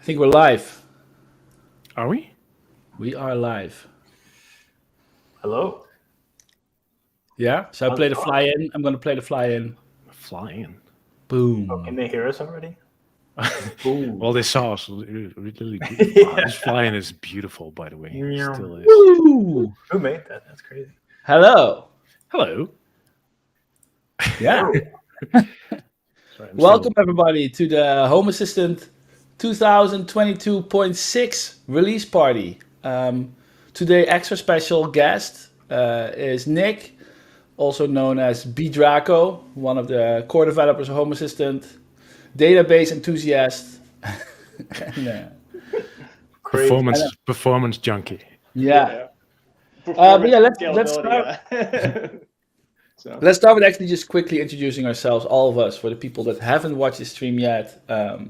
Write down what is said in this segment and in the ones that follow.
think we're live. Are we? We are live. Hello. Yeah? So I play the fly in. I'm going to play the fly in. Fly in. Boom. Oh, can they hear us already? Well, this sauce really beautiful. Yeah. This fly in is beautiful, by the way. It still is. Woo! Who made that? That's crazy. Hello. Hello. Yeah. Sorry, Welcome, everybody, to the Home Assistant 2022.6 release party. Today, extra special guest is Nick, also known as B Draco, one of the core developers of Home Assistant, database enthusiast. and, performance junkie. yeah. But yeah, let's start. Let's start with actually just quickly introducing ourselves, all of us, for the people that haven't watched the stream yet. My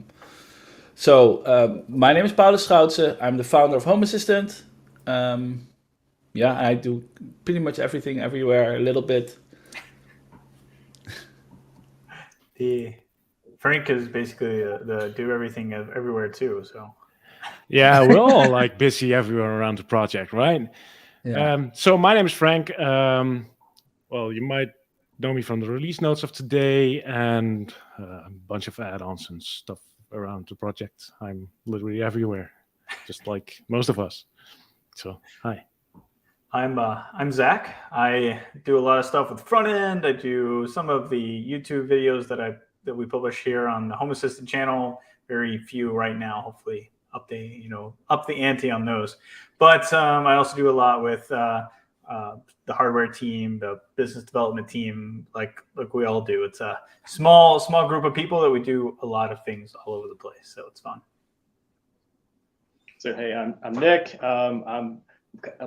name is Paulus Schoutse. I'm the founder of Home Assistant. I do pretty much everything, everywhere, a little bit. Frank is basically the do everything everywhere too. So yeah, we're all like busy everywhere around the project, right? Yeah. So my name is Frank. Well, you might know me from the release notes of today and a bunch of add-ons and stuff around the project. I'm literally everywhere, just like most of us. So, hi. I'm Zach. I do a lot of stuff with front end. I do some of the YouTube videos that we publish here on the Home Assistant channel. Very few right now. Hopefully, up the ante on those. But I also do a lot with the hardware team, the business development team, like we all do. It's a small group of people that we do a lot of things all over the place. So it's fun. So hey, I'm Nick. I'm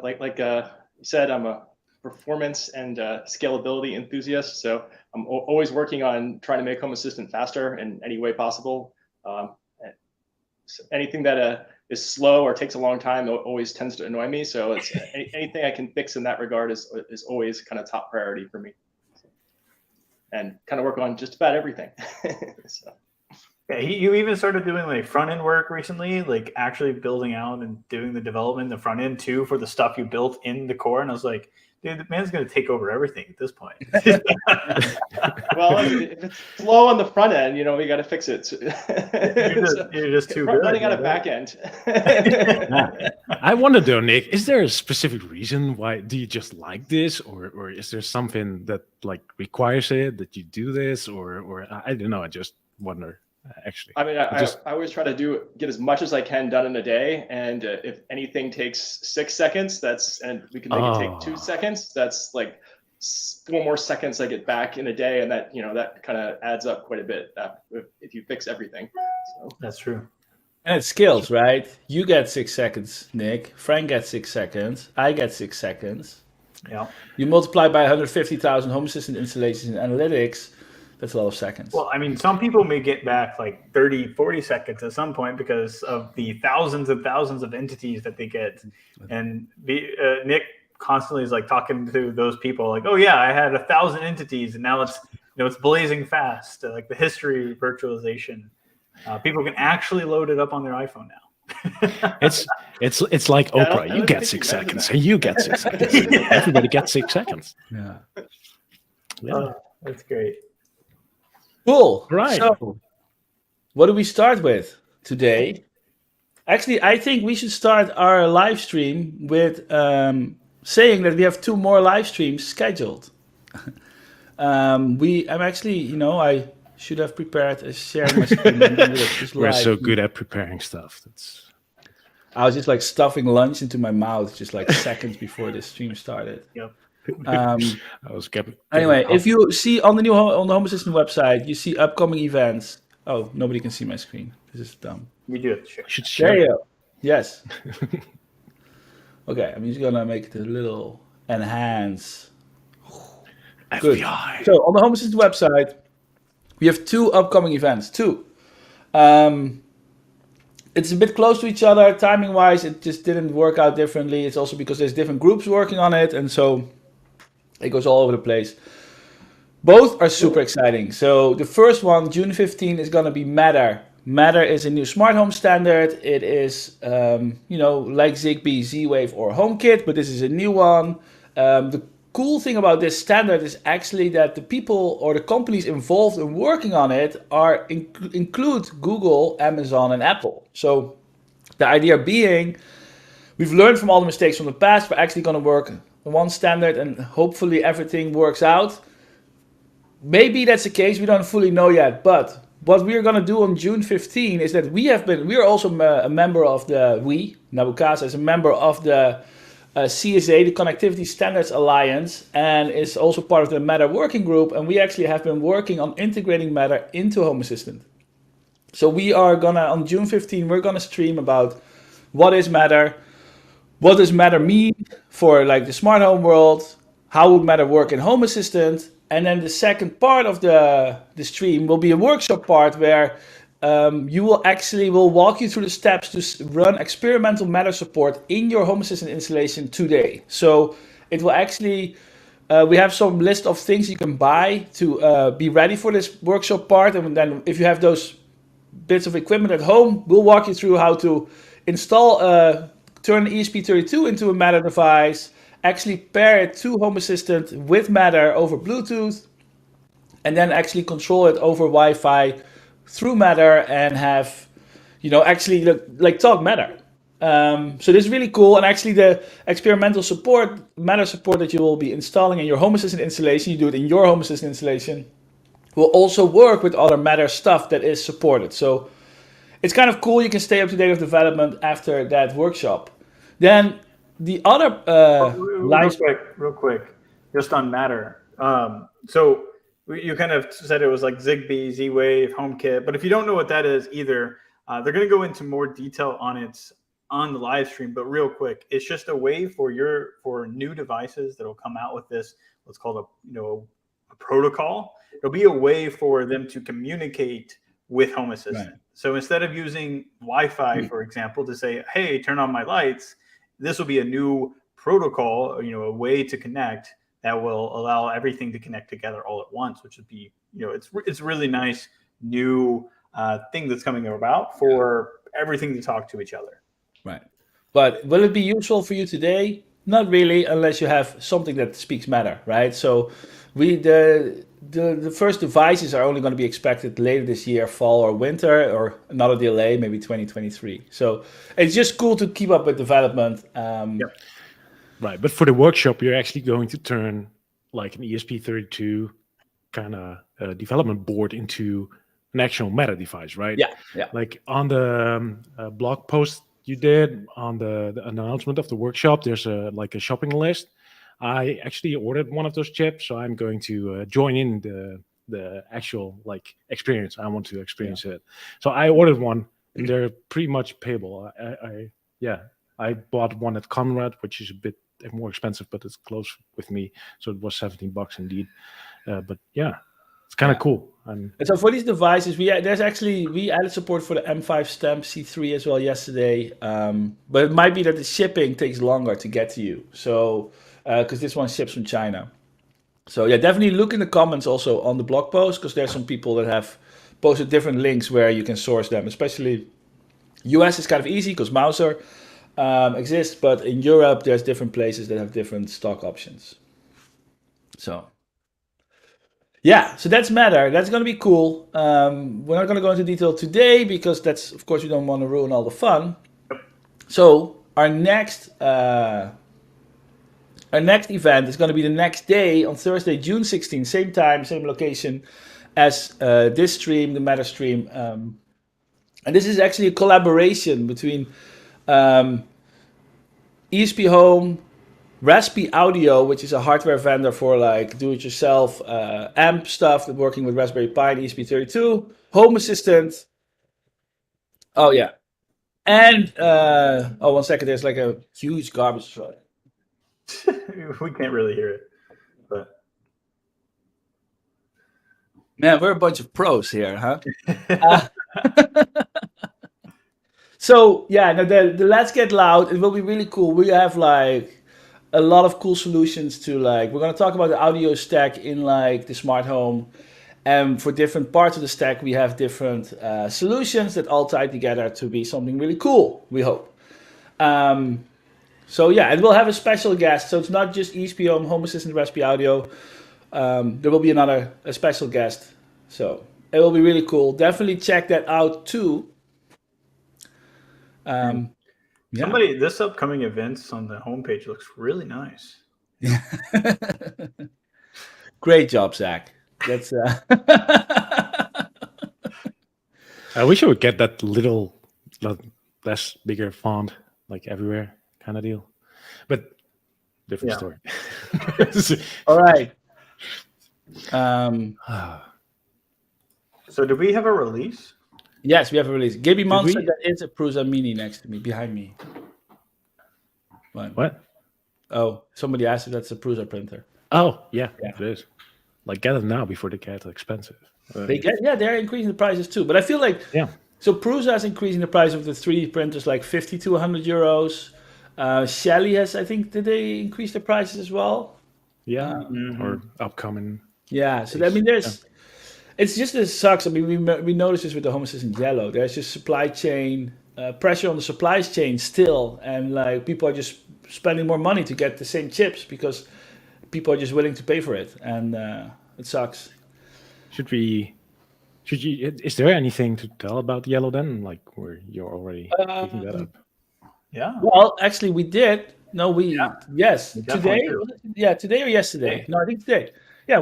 like you said, I'm a performance and scalability enthusiast. So I'm always working on trying to make Home Assistant faster in any way possible. Anything that is slow or takes a long time always tends to annoy me. So it's anything I can fix in that regard is always kind of top priority for me. And kind of work on just about everything. So. Yeah, you even started doing like front end work recently, like actually building out and doing the development, the front end too, for the stuff you built in the core. And I was like, dude, the man's going to take over everything at this point. Well, if it's slow on the front end, we got to fix it. You're just too good. Running out of back end. I wonder though, Nick, is there a specific reason why do you just like this, or is there something that like requires it that you do this, or I don't know. I just wonder. Actually, I mean, I always try to get as much as I can done in a day, and if anything takes 6 seconds, and we can make it take 2 seconds. That's like 4 more seconds I get back in a day, and that that kind of adds up quite a bit if you fix everything. So. That's true. And it scales, right? You get 6 seconds, Nick. Frank gets 6 seconds. I get 6 seconds. Yeah. You multiply by 150,000 Home Assistant installations and analytics. That's a lot of seconds. Well, I mean, some people may get back like 30, 40 seconds at some point because of the thousands and thousands of entities that they get. And Nick constantly is like talking to those people like, oh yeah, I had 1,000 entities and now it's, it's blazing fast. Like the history virtualization. People can actually load it up on their iPhone now. It's like Oprah. You get 6 seconds and you get 6 seconds. Yeah. Everybody gets 6 seconds. Yeah. That's great. Cool. Right. So, what do we start with today? Actually, I think we should start our live stream with saying that we have 2 more live streams scheduled. I'm actually, I should have prepared a sharing my screen. We're so good at preparing stuff. I was just like stuffing lunch into my mouth just like seconds before this stream started. Yep. Anyway, if you see on the Home Assistant website, you see upcoming events. Oh, nobody can see my screen. This is dumb. We do it. Should share. There you go. Yes. Okay, I'm just gonna make it a little enhance. Good. FBI. So on the Home Assistant website, we have 2 upcoming events. 2. It's a bit close to each other timing-wise. It just didn't work out differently. It's also because there's different groups working on it, and so it goes all over the place. Both are super exciting. So the first one, June 15, is going to be Matter Matter is a new smart home standard. It is, like Zigbee, Z-Wave, or HomeKit, but this is a new one. The cool thing about this standard is actually that the people or the companies involved in working on it include Google, Amazon, and Apple. So the idea being, we've learned from all the mistakes from the past. We're actually going to work on one standard, and hopefully everything works out. Maybe that's the case. We don't fully know yet, but what we're going to do on June 15 is that we are also a member of Nabukasa is a member of the CSA, the Connectivity Standards Alliance, and is also part of the Matter working group. And we actually have been working on integrating Matter into Home Assistant. So we are on June 15, we're gonna stream about what is Matter, what does Matter mean for like the smart home world, how would Matter work in Home Assistant, and then the second part of the stream will be a workshop part where we'll walk you through the steps to run experimental Matter support in your Home Assistant installation today. So it will actually, we have some list of things you can buy to be ready for this workshop part. And then if you have those bits of equipment at home, we'll walk you through how to install, turn ESP32 into a Matter device, actually pair it to Home Assistant with Matter over Bluetooth, and then actually control it over Wi-Fi through Matter and have, actually like talk Matter. So this is really cool. And actually the experimental Matter support that you will be installing in your Home Assistant installation, you do it in your Home Assistant installation, will also work with other Matter stuff that is supported. So it's kind of cool. You can stay up to date with development after that workshop. Then the other real quick, just on Matter. So you kind of said it was like Zigbee, Z-Wave, HomeKit, but if you don't know what that is either, they're going to go into more detail on it on the live stream. But real quick, it's just a way for new devices that will come out with this, what's called a protocol. It'll be a way for them to communicate with Home Assistant. Right. So instead of using Wi-Fi, for example, to say, hey, turn on my lights, this will be a new protocol, a way to connect that will allow everything to connect together all at once, which would be, it's really nice new thing that's coming about for everything to talk to each other. Right. But will it be useful for you today? Not really, unless you have something that speaks Matter, right? So the first devices are only going to be expected later this year, fall or winter, or another delay, maybe 2023. So it's just cool to keep up with development. Yep. Right, but for the workshop, you're actually going to turn like an ESP32 kind of development board into an actual Matter device, right? Yeah. Like on the blog post you did on the announcement of the workshop, there's a shopping list. I actually ordered one of those chips, so I'm going to join in the actual experience. I want to experience it. So I ordered one, and they're pretty much payable. I bought one at Conrad, which is a bit more expensive, but it's close with me, so it was $17 indeed. But yeah, it's kind of cool. And so for these devices, we added support for the M5 Stamp C3 as well yesterday. But it might be that the shipping takes longer to get to you. So because this one ships from China. So yeah, definitely look in the comments also on the blog post, because there's some people that have posted different links where you can source them. Especially US is kind of easy because Mouser exists, but in Europe there's different places that have different stock options. So yeah, so that's Matter. That's going to be cool. We're not going to go into detail today because that's, of course, we don't want to ruin all the fun. So our next event is going to be the next day on Thursday, June 16th, same time, same location as this stream, the Matter stream. And this is actually a collaboration between ESP Home, Raspi Audio, which is a hardware vendor for do-it-yourself amp stuff, working with Raspberry Pi and ESP32, Home Assistant. Oh yeah, and one second, there's like a huge garbage truck. We can't really hear it, but man, we're a bunch of pros here, huh? So yeah, now the Let's Get Loud, it will be really cool. We have a lot of cool solutions to we're going to talk about the audio stack in the smart home, And for different parts of the stack, we have different solutions that all tie together to be something really cool, we hope. So yeah, and we'll have a special guest. So it's not just ESP Home Assistant Recipe Audio. There will be a special guest. So it will be really cool. Definitely check that out too. Yeah. This upcoming events on the homepage looks really nice. Great job, Zach. That's. I wish I would get that little less bigger font like everywhere kind of deal, but different story. All right. So do we have a release? Yes, we have a release. Gibby Monster, that is a Prusa Mini next to me, behind me. What? Oh, somebody asked if that's a Prusa printer. Oh, yeah, it is. Like, get it now before they get expensive. They're increasing the prices too. But I feel like, so Prusa is increasing the price of the 3D printers like 50 to 100 euros. Shelly has, I think, did they increase the prices as well? Yeah, or upcoming. Yeah, so I mean, it's just this sucks. I mean, we noticed this with the Home Assistant Yellow. There's just supply chain pressure on the supply chain still, and like people are just spending more money to get the same chips because people are just willing to pay for it, and it sucks. Is there anything to tell about Yellow then? Like, where you're already picking that up? Yeah. Well, actually, we did. No, yes. Today? Today or yesterday? No, I think today. Yeah,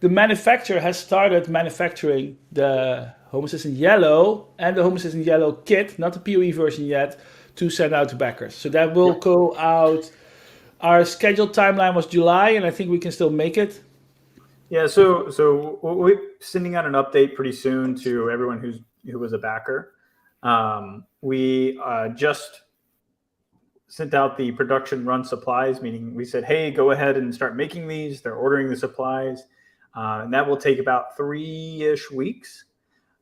the manufacturer has started manufacturing the Home Assistant Yellow and the Home Assistant Yellow kit, not the PoE version yet, to send out to backers. So that will go out. Our scheduled timeline was July, and I think we can still make it. Yeah, so we're sending out an update pretty soon to everyone who was a backer. We just sent out the production run supplies, meaning we said, hey, go ahead and start making these. They're ordering the supplies, and that will take about 3-ish weeks.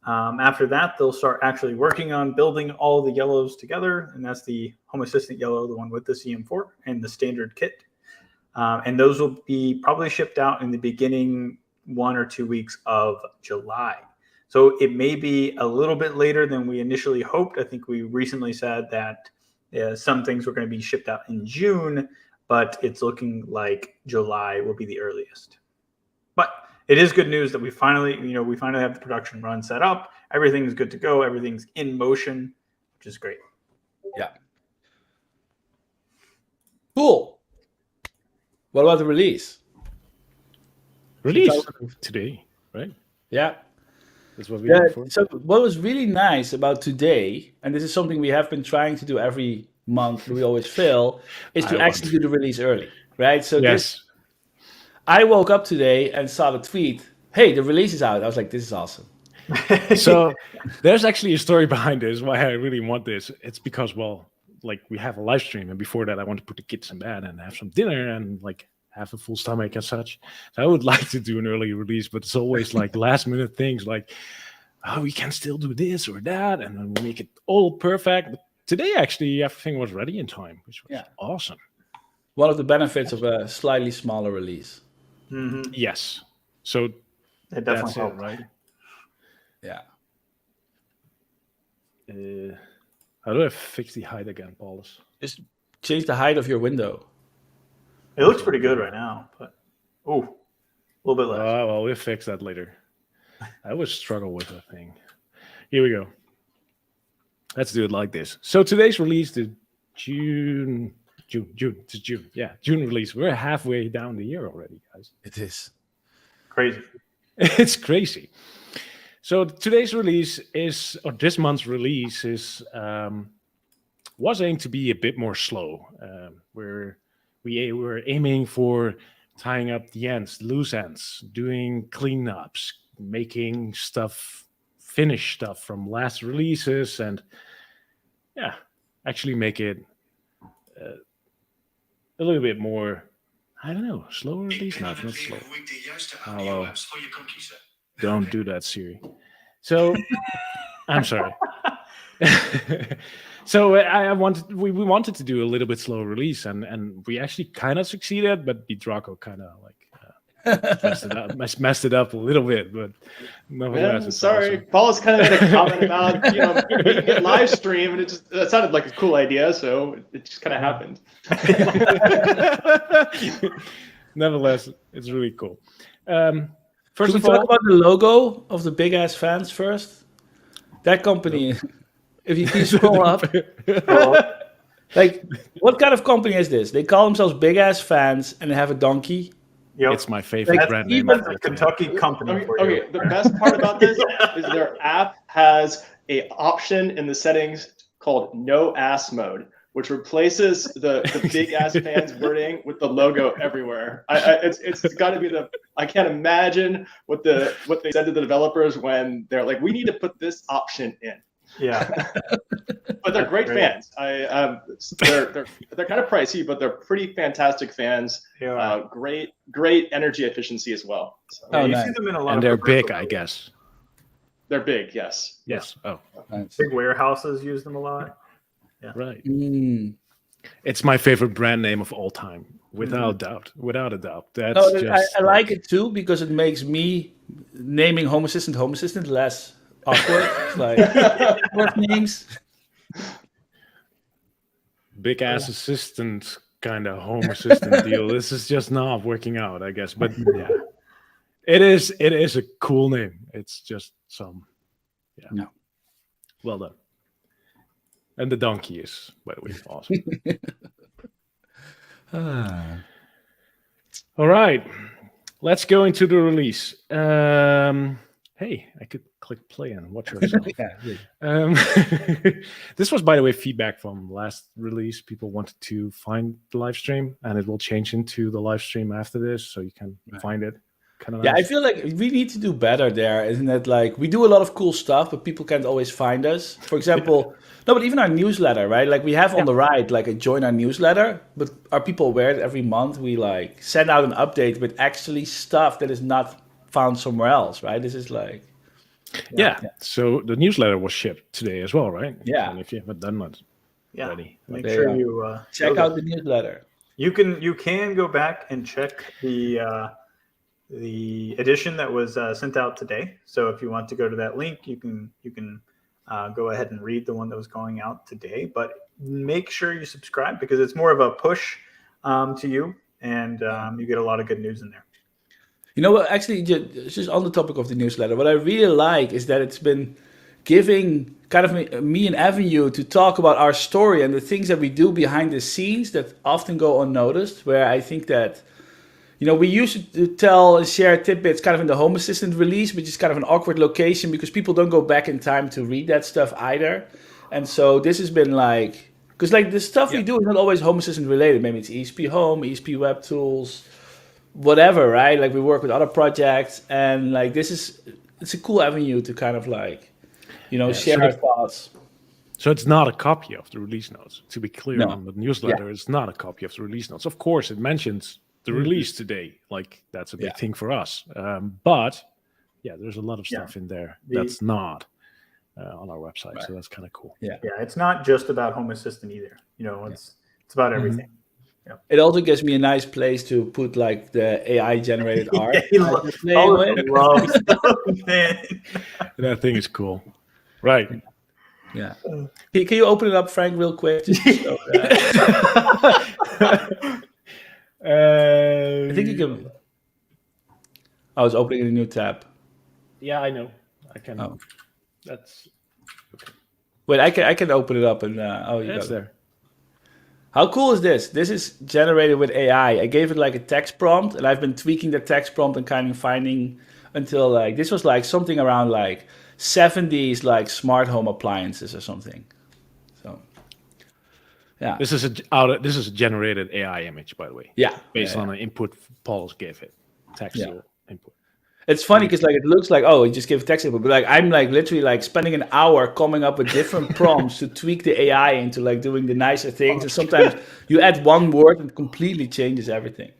After that, they'll start actually working on building all the yellows together, and that's the Home Assistant Yellow, the one with the CM4 and the standard kit. And those will be probably shipped out in the beginning 1 or 2 weeks of July. So it may be a little bit later than we initially hoped. I think we recently said that some things were going to be shipped out in June, but it's looking like July will be the earliest. But it is good news that we finally have the production run set up. Everything's good to go. Everything's in motion, which is great. Yeah. Cool. What about the release? Release today, right? Yeah. That's what we did for. So what was really nice about today, and this is something we have been trying to do every month, we always fail, is to actually do the release early, right? So I woke up today and saw the tweet, hey, the release is out. I was like, this is awesome. So there's actually a story behind this, why I really want this. It's because, like we have a live stream, and before that I want to put the kids in bed and have some dinner and like have a full stomach and such. So I would like to do an early release, but it's always like last minute things like, oh, we can still do this or that, and then we make it all perfect. But today, actually, everything was ready in time, which was awesome. One of the benefits of a slightly smaller release. Mm-hmm. Yes. So it definitely helped, right? Yeah. How do I fix the height again, Paulus? Just change the height of your window. It looks pretty good right now, but a little bit less. Well, we'll fix that later. I always struggle with that thing. Here we go. Let's do it like this. So today's release, the June release. We're halfway down the year already, guys. It is crazy. It's crazy. So today's release this month's release was aimed to be a bit more slow. We were aiming for tying up the loose ends, doing cleanups, making finish stuff from last releases, and actually make it a little bit more, I don't know, slower release? No, it's not slow. Hello. Don't do that, Siri. So, I'm sorry. So we wanted to do a little bit slower release, and we actually kind of succeeded, but Draco kind of messed it up a little bit, but nevertheless, Man, sorry. Awesome. Paul's kind of made a comment about making it live stream, and that sounded like a cool idea, so it just kind of happened. Nevertheless, it's really cool. First of all, talk about the logo of the Big Ass Fans first. That company, if you can scroll up, like, what kind of company is this? They call themselves Big Ass Fans, and they have a donkey. Yep. It's my favorite brand name. Even a Kentucky company. Okay, the best part about this is their app has an option in the settings called No Ass Mode, which replaces the Big Ass Fans wording with the logo everywhere. It's got to be I can't imagine what they said to the developers when they're like, we need to put this option in. Yeah. But they're great fans. They're kind of pricey, but they're pretty fantastic fans. Yeah. Great energy efficiency as well. So, you see them in a lot and they're big, I guess. They're big, yes. Yes. Oh, nice. Big warehouses use them a lot. Yeah. Right. It's my favorite brand name of all time, without doubt. Without a doubt. That's I like it too because it makes me naming Home Assistant less awkward. It's like awkward names. Big ass assistant kind of Home Assistant deal. This is just not working out, I guess. But yeah, it is a cool name. It's just No. Well done. And the donkey is, by the way, awesome. All right, let's go into the release. Hey, I could click play and watch yourself. This was, by the way, feedback from last release. People wanted to find the live stream, and it will change into the live stream after this, so you can find it. Kind of nice. I feel like we need to do better there, isn't it? Like, we do a lot of cool stuff, but people can't always find us. For example, no, but even our newsletter, right? Like, we have on the right, like, a join our newsletter, but are people aware that every month we, like, send out an update with actually stuff that is not found somewhere else, right? This is like... Yeah. So the newsletter was shipped today as well, right? Yeah. And if you haven't done that already, make sure you check out the newsletter. You can go back and check the edition that was sent out today. So if you want to go to that link, you can go ahead and read the one that was going out today. But make sure you subscribe because it's more of a push to you, and you get a lot of good news in there. You know what, actually, just on the topic of the newsletter, what I really like is that it's been giving kind of me an avenue to talk about our story and the things that we do behind the scenes that often go unnoticed, where I think that, we used to tell and share tidbits kind of in the Home Assistant release, which is kind of an awkward location because people don't go back in time to read that stuff either. And so this has been like, because like the stuff we do is not always Home Assistant related. Maybe it's ESP Home, ESP Web Tools, whatever, right? Like we work with other projects, and like it's a cool avenue to kind of like, share our thoughts. So it's not a copy of the release notes. To be clear, on the newsletter, it's not a copy of the release notes. Of course, it mentions the release today. Like that's a big thing for us. But yeah, there's a lot of stuff in there that's not on our website. Right. So that's kind of cool. Yeah, it's not just about Home Assistant either. It's about everything. Yeah. It also gives me a nice place to put like the AI generated art. That thing is cool, right? Yeah. Can you open it up, Frank, real quick? I think you can. I was opening a new tab. Yeah, I know. I can. Oh. That's okay. Wait, I can open it up and you got it there. How cool is this? This is generated with AI. I gave it like a text prompt, and I've been tweaking the text prompt and kind of finding until like this was like something around like 70s like smart home appliances or something. So yeah. This is a generated AI image, by the way. Yeah. Based on an input Paul gave it. Textual input. It's funny because like it looks like he just gave text input, but like I'm like literally like spending an hour coming up with different prompts to tweak the AI into like doing the nicer things, and sometimes you add one word and it completely changes everything.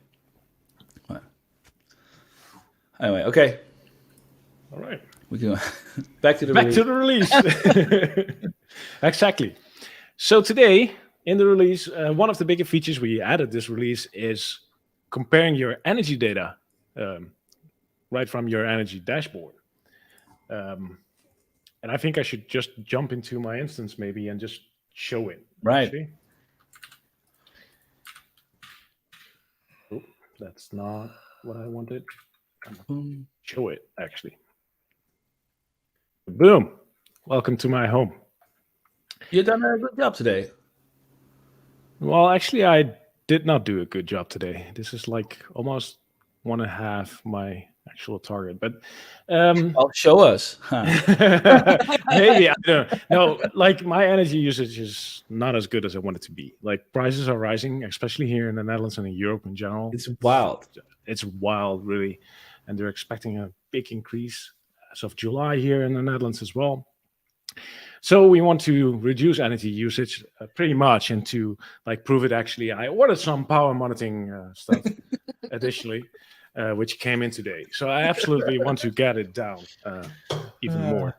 Anyway, okay. All right. We can go back to the release. Exactly. So today in the release, one of the bigger features we added this release is comparing your energy data right from your energy dashboard. And I think I should just jump into my instance maybe and just show it. Right. Actually. Oh, that's not what I wanted. Show it, actually. Boom. Welcome to my home. You've done a good job today. Well, actually, I did not do a good job today. This is like almost 1.5 my actual target, but Show us. Huh. maybe I don't know. No, like my energy usage is not as good as I want it to be. Like prices are rising, especially here in the Netherlands and in Europe in general. It's wild. It's wild, really, and they're expecting a big increase as of July here in the Netherlands as well. So we want to reduce energy usage pretty much, and to like prove it. Actually, I ordered some power monitoring stuff additionally, which came in today. So I absolutely want to get it down even more.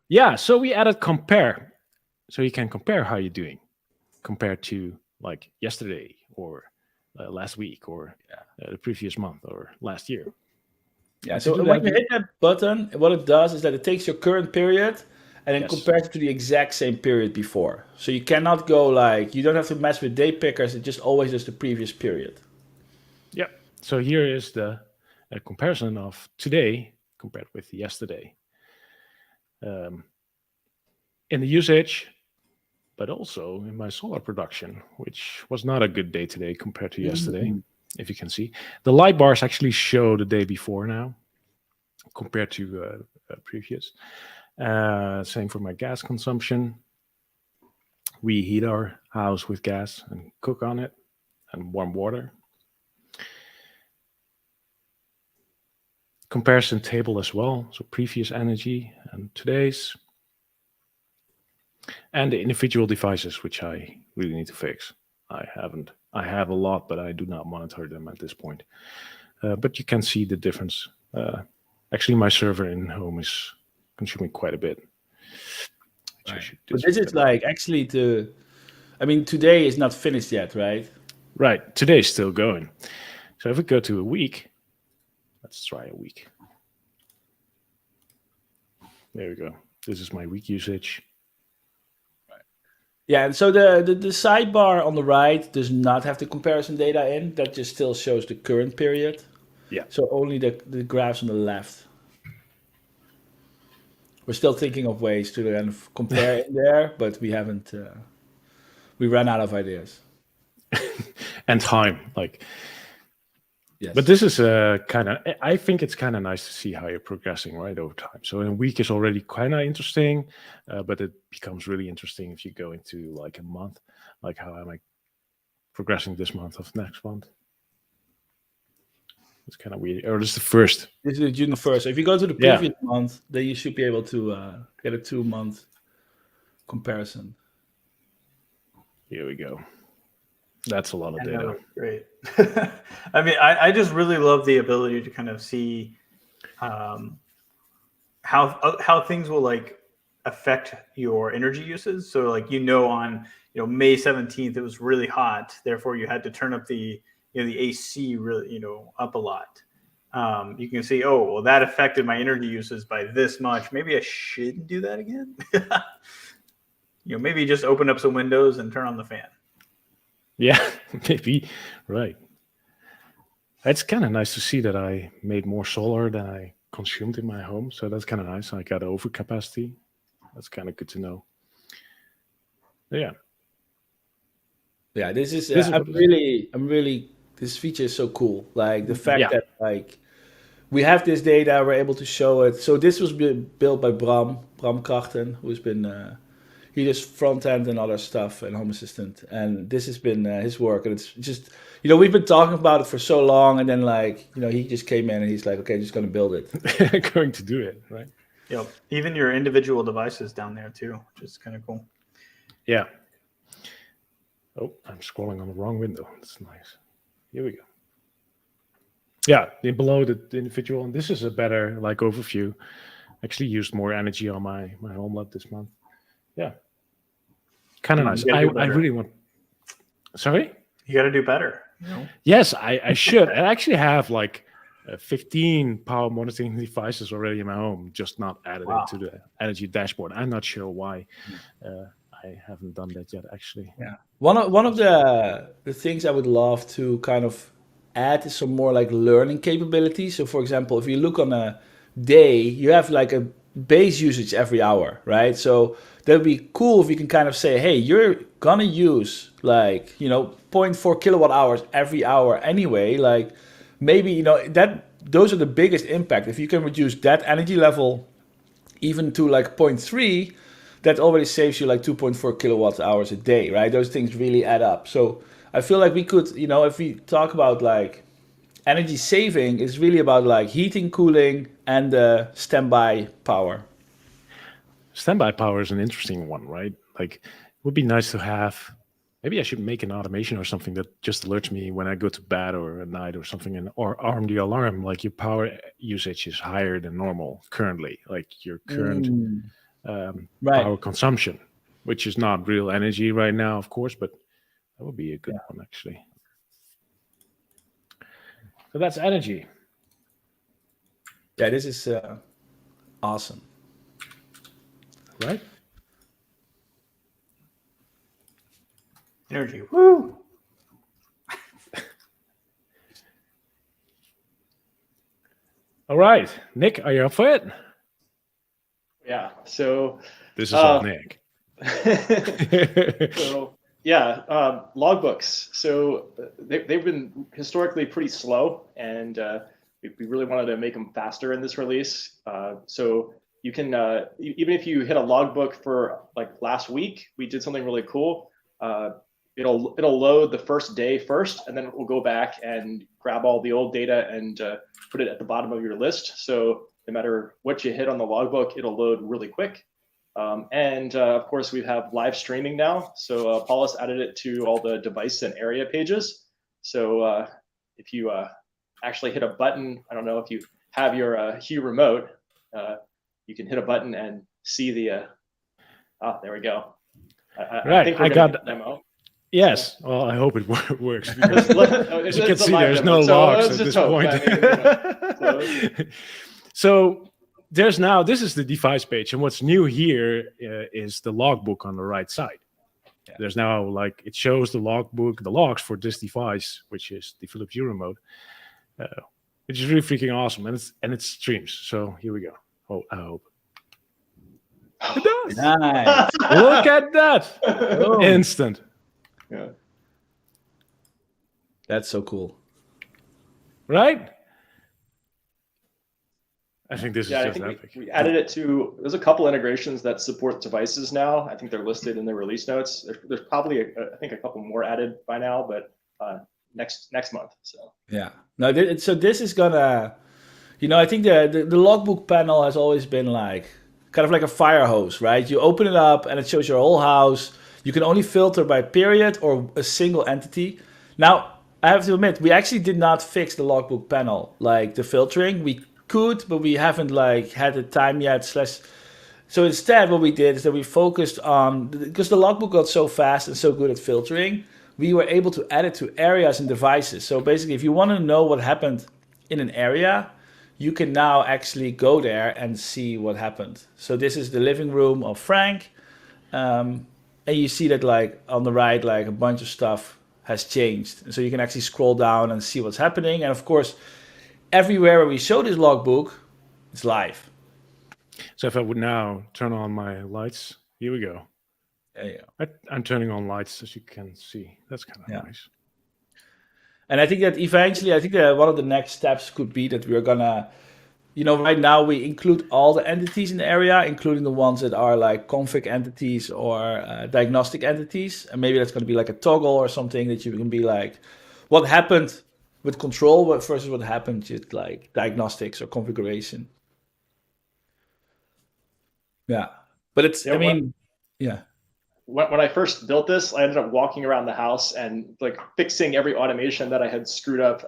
Yeah, so we added compare, so you can compare how you're doing compared to like yesterday or last week or the previous month or last year. Yeah, so when you hit that button, what it does is that it takes your current period and then compares it to the exact same period before. So you cannot go like, you don't have to mess with day pickers, it just always does the previous period. Yeah, so here is the comparison of today compared with yesterday. In the usage, but also in my solar production, which was not a good day today compared to yesterday. If you can see, the light bars actually show the day before now compared to previous. Same for my gas consumption. We heat our house with gas and cook on it and warm water. Comparison table as well, so previous energy and today's. And the individual devices, which I really need to fix. I have a lot, but I do not monitor them at this point. But you can see the difference. Actually, my server in home is consuming quite a bit. Right. But this is like actually today is not finished yet, right? Right. Today's still going. So if we go to a week, let's try a week. There we go. This is my week usage. Yeah, and so the sidebar on the right does not have the comparison data in. That just still shows the current period. Yeah. So only the graphs on the left. We're still thinking of ways to kind of compare in there, but we haven't. We ran out of ideas. And time, like. Yes. But this is I think it's kind of nice to see how you're progressing right over time. So in a week is already kind of interesting, but it becomes really interesting if you go into like a month, like how am I progressing this month of next month? It's kind of weird. Or this is the first. This is June 1st. So if you go to the previous month, then you should be able to get a 2-month comparison. Here we go. That's a lot of data. Great. I mean, I just really love the ability to kind of see how things will like affect your energy uses. So like, on May 17th, it was really hot. Therefore, you had to turn up the AC really, up a lot. You can see, oh, well, that affected my energy uses by this much. Maybe I shouldn't do that again. Maybe just open up some windows and turn on the fan. Yeah, maybe. Right. It's kind of nice to see that I made more solar than I consumed in my home. So that's kind of nice. I got overcapacity. That's kind of good to know. Yeah. Yeah, I'm really, this feature is so cool. Like the fact that like we have this data, we're able to show it. So this was built by Bram Krachten, who's been, he does front end and other stuff and Home Assistant. And this has been his work. And it's just, we've been talking about it for so long. And then like, he just came in and he's like, okay, just going to build it. Going to do it, right? Yep. Even your individual devices down there too, which is kind of cool. Yeah. Oh, I'm scrolling on the wrong window. That's nice. Here we go. Yeah, below the individual. And this is a better like overview. Actually used more energy on my home lab this month. Yeah. Kind of nice. I really want. Sorry? You got to do better. Yes, I should. I actually have like 15 power monitoring devices already in my home, just not added it to the energy dashboard. I'm not sure why I haven't done that yet, actually. Yeah. One of the things I would love to kind of add is some more like learning capabilities. So for example, if you look on a day, you have like a base usage every hour, right? So that would be cool if you can kind of say, hey, you're gonna use like, 0.4 kilowatt hours every hour anyway. Like maybe, that those are the biggest impact. If you can reduce that energy level even to like 0.3, that already saves you like 2.4 kilowatt hours a day, right? Those things really add up. So I feel like we could, if we talk about like energy saving, it's really about like heating, cooling, and standby power. Standby power is an interesting one, right? Like, it would be nice to have. Maybe I should make an automation or something that just alerts me when I go to bed or at night or something, or arm the alarm. Like your power usage is higher than normal currently. Like your current power consumption, which is not real energy right now, of course, but that would be a good one actually. So that's energy. Yeah, this is awesome. Right? Energy. Woo! All right, Nick, are you up for it? Yeah. So this is all Nick. So logbooks. So they've been historically pretty slow, and we really wanted to make them faster in this release. So you can even if you hit a logbook for like last week, we did something really cool. It'll load the first day first, and then it will go back and grab all the old data and put it at the bottom of your list. So no matter what you hit on the logbook, it'll load really quick. And of course, we have live streaming now. So Paulus added it to all the device and area pages. So if you actually hit a button, I don't know if you have your Hue remote, you can hit a button and see the. There we go. I think I got the demo. Yes, well, I hope it works. Because as you can see, there's no logs at this point. So there's now, this is the device page, and what's new here is the logbook on the right side. Yeah. There's now like, it shows the logbook, the logs for this device, which is the Philips Hue remote, which is really freaking awesome, and it streams. So here we go. Oh, I hope. It does. Nice. Look at that. Oh. Instant. Yeah. That's so cool. Right? I think this is just epic. We added it to, there's a couple integrations that support devices now. I think they're listed in the release notes. There's probably, I think, a couple more added by now, but next month. So yeah. No, so this is gonna, I think the logbook panel has always been like, kind of like a fire hose, right? You open it up and it shows your whole house. You can only filter by period or a single entity. Now, I have to admit, we actually did not fix the logbook panel, like the filtering. We could, but we haven't like had the time yet. So instead, what we did is that we focused on, because the logbook got so fast and so good at filtering, we were able to add it to areas and devices. So basically, if you want to know what happened in an area, you can now actually go there and see what happened. So this is the living room of Frank. And you see that like on the right, like a bunch of stuff has changed. And so you can actually scroll down and see what's happening. And of course, everywhere where we show this logbook, it's live. So if I would now turn on my lights, here we go. There you go. I'm turning on lights as you can see. That's kind of nice. And I think that eventually, that one of the next steps could be that we're gonna, right now we include all the entities in the area, including the ones that are like config entities or diagnostic entities. And maybe that's going to be like a toggle or something that you can be like, what happened with control versus what happened with like diagnostics or configuration. Yeah. But it's, When I first built this, I ended up walking around the house and like fixing every automation that I had screwed up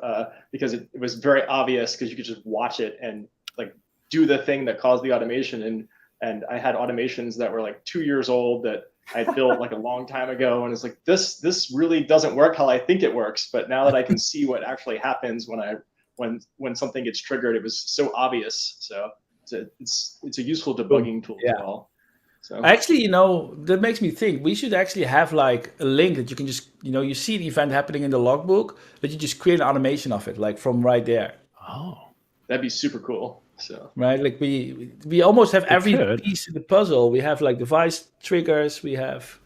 because it was very obvious, because you could just watch it and like do the thing that caused the automation. And I had automations that were like 2 years old that I built like a long time ago, and it's like this really doesn't work how I think it works. But now that I can see what actually happens when something gets triggered, it was so obvious. So it's a useful debugging tool as well. So Actually, that makes me think we should actually have like a link that you can just, you see the event happening in the logbook, but you just create an animation of it, like from right there. Oh, that'd be super cool. So Right, like we almost have every could. piece in the puzzle. We have like device triggers. We have.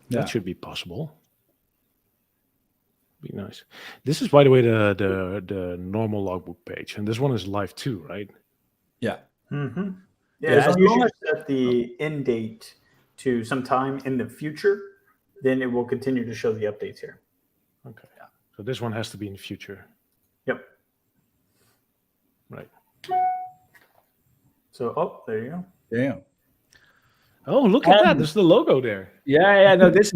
That should be possible. Be nice. This is, by the way, the normal logbook page, and this one is live too, right? Yeah. Mm-hmm. Yeah, Yeah, as and long as set the end date to some time in the future, then it will continue to show the updates here. Okay. So this one has to be in the future. Yep. Right. So, there you go. Yeah. Oh, look at that! There's the logo there. Yeah. No, this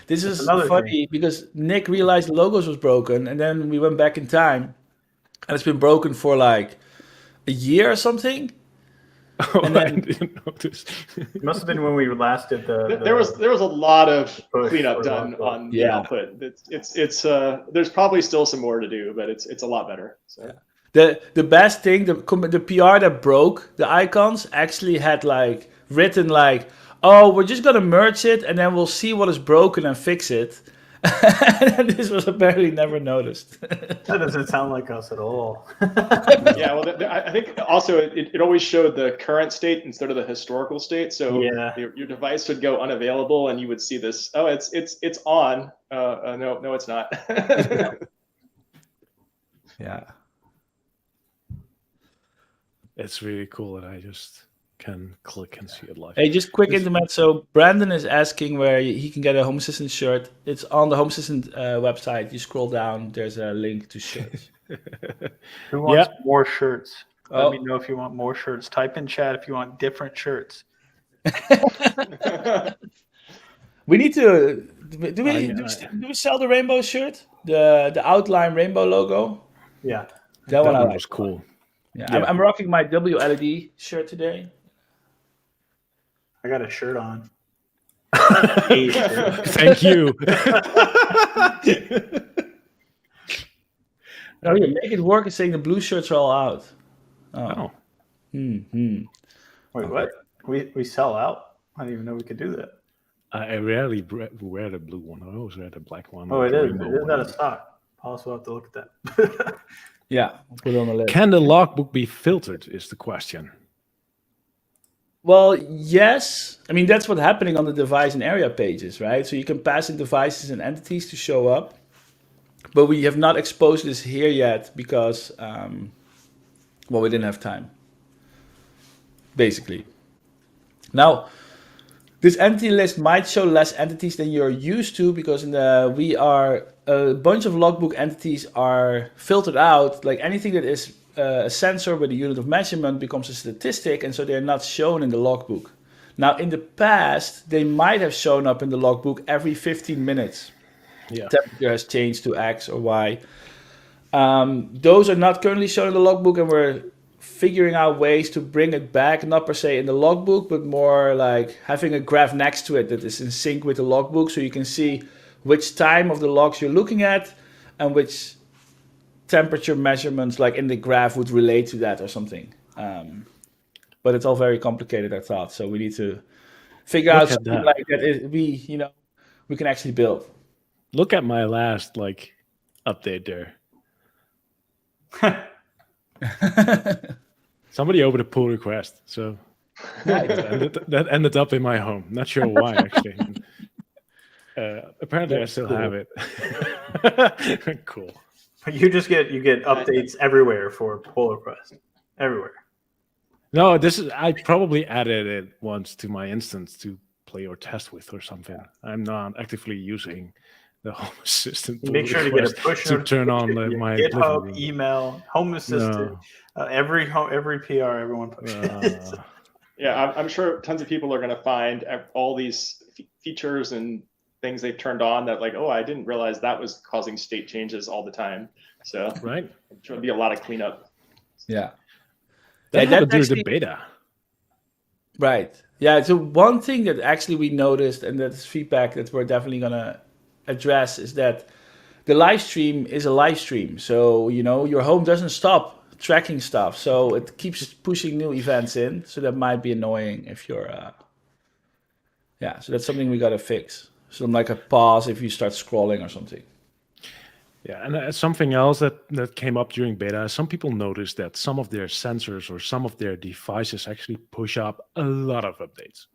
is another funny because Nick realized the logos was broken, and then we went back in time, and it's been broken for like a year or something. Oh, And then- I didn't notice. It must have been when we last did the there was a lot of push cleanup for done Logbook. on the Yeah. output. It's there's probably still some more to do, but it's a lot better. So. The best thing, the PR that broke the icons actually had like written like, oh, we're just gonna merge it and then we'll see what is broken and fix it. And this was apparently never noticed. That doesn't sound like us at all. Yeah, well, I think also it always showed the current state instead of the historical state. So Yeah. your device would go unavailable, and you would see this. Oh, it's on. No, it's not. Yeah. It's really cool that I just can click and see it live. Hey, just quick internet. So Brandon is asking where he can get a Home Assistant shirt. It's on the Home Assistant website. You scroll down. There's a link to shirts. Who wants more shirts? Oh. Let me know if you want more shirts. Type in chat if you want different shirts. We need to. Do we sell the rainbow shirt? The outline rainbow logo. Yeah. That one I one like. was cool. Yeah, Yeah. I'm rocking my WLED shirt today. I got a shirt on. Thank you. Oh, yeah, make it work is saying the blue shirts are all out. Oh. Wait, what? We sell out? I didn't even know we could do that. I rarely wear the blue one. I always wear the black one. Oh, or it the is. rainbow It is one. out of stock. I'll also have to look at that. Yeah, I'll put it on the list. Can the logbook be filtered is the question. Well, yes. I mean, that's what's happening on the device and area pages, right? So you can pass in devices and entities to show up. But we have not exposed this here yet because, we didn't have time. Basically. Now, this entity list might show less entities than you're used to because a bunch of logbook entities are filtered out. Like anything that is a sensor with a unit of measurement becomes a statistic, and so they're not shown in the logbook. Now, in the past, they might have shown up in the logbook every 15 minutes. Yeah. Temperature has changed to X or Y. Those are not currently shown in the logbook, and we're figuring out ways to bring it back, not per se in the logbook, but more like having a graph next to it that is in sync with the logbook, so you can see which time of the logs you're looking at and which temperature measurements like in the graph would relate to that or something. But it's all very complicated, I thought, so we need to figure out something that. like that we can actually build. Look at my last update there. Somebody opened a pull request, so that ended up in my home. Not sure why, actually. Apparently, I still have it. Cool. You get updates everywhere for pull request. Everywhere. No, I probably added it once to my instance to play or test with or something. I'm not actively using the Home Assistant. Make sure to get a push to turn on notification, my GitHub, living room. email, Home Assistant, every PR, everyone pushes. Yeah, I'm sure tons of people are going to find all these features and things they've turned on that I didn't realize that was causing state changes all the time. So right, there'll be a lot of cleanup. Yeah. That Yeah, happened that's during the beta. Right. Yeah, so one thing that actually we noticed, and that's feedback that we're definitely gonna address, is that the live stream is a live stream. So, your home doesn't stop tracking stuff. So it keeps pushing new events in. So that might be annoying if you're, yeah, so that's something we gotta fix. So like a pause if you start scrolling or something. Yeah, and something else that came up during beta, some people noticed that some of their sensors or some of their devices actually push up a lot of updates,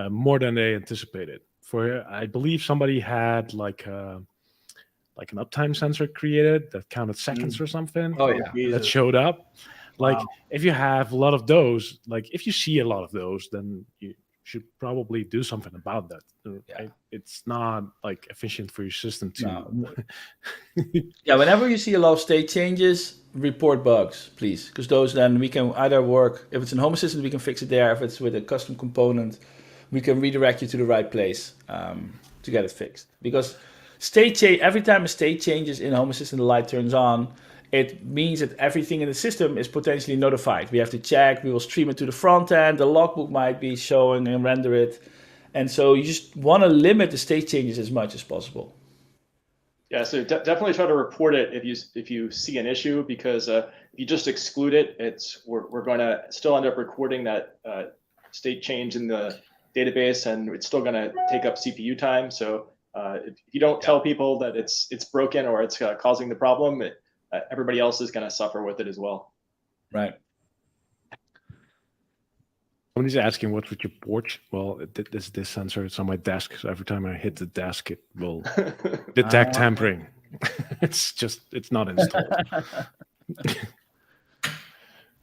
more than they anticipated. I believe somebody had like an uptime sensor created that counted seconds or something Oh, yeah. that Jesus. showed up. Like Wow. if you have a lot of those, like if you see a lot of those, then you should probably do something about that. Right? It's not like efficient for your system to. No. Yeah, whenever you see a lot of state changes, report bugs, please. Because those then we can either work, if it's in Home Assistant, we can fix it there. If it's with a custom component, we can redirect you to the right place to get it fixed. Because every time a state changes in Home Assistant, the light turns on, it means that everything in the system is potentially notified. We have to check, we will stream it to the front end, the logbook might be showing and render it. And so you just want to limit the state changes as much as possible. Yeah, so definitely try to report it if you see an issue, because if you just exclude it, we're going to still end up recording that state change in the database, and it's still going to take up CPU time. So if you don't tell people that it's broken or it's causing the problem, everybody else is going to suffer with it as well. Right. Somebody's asking what's with your porch. Well, this sensor. It's on my desk. So every time I hit the desk, it will detect tampering. It's not installed.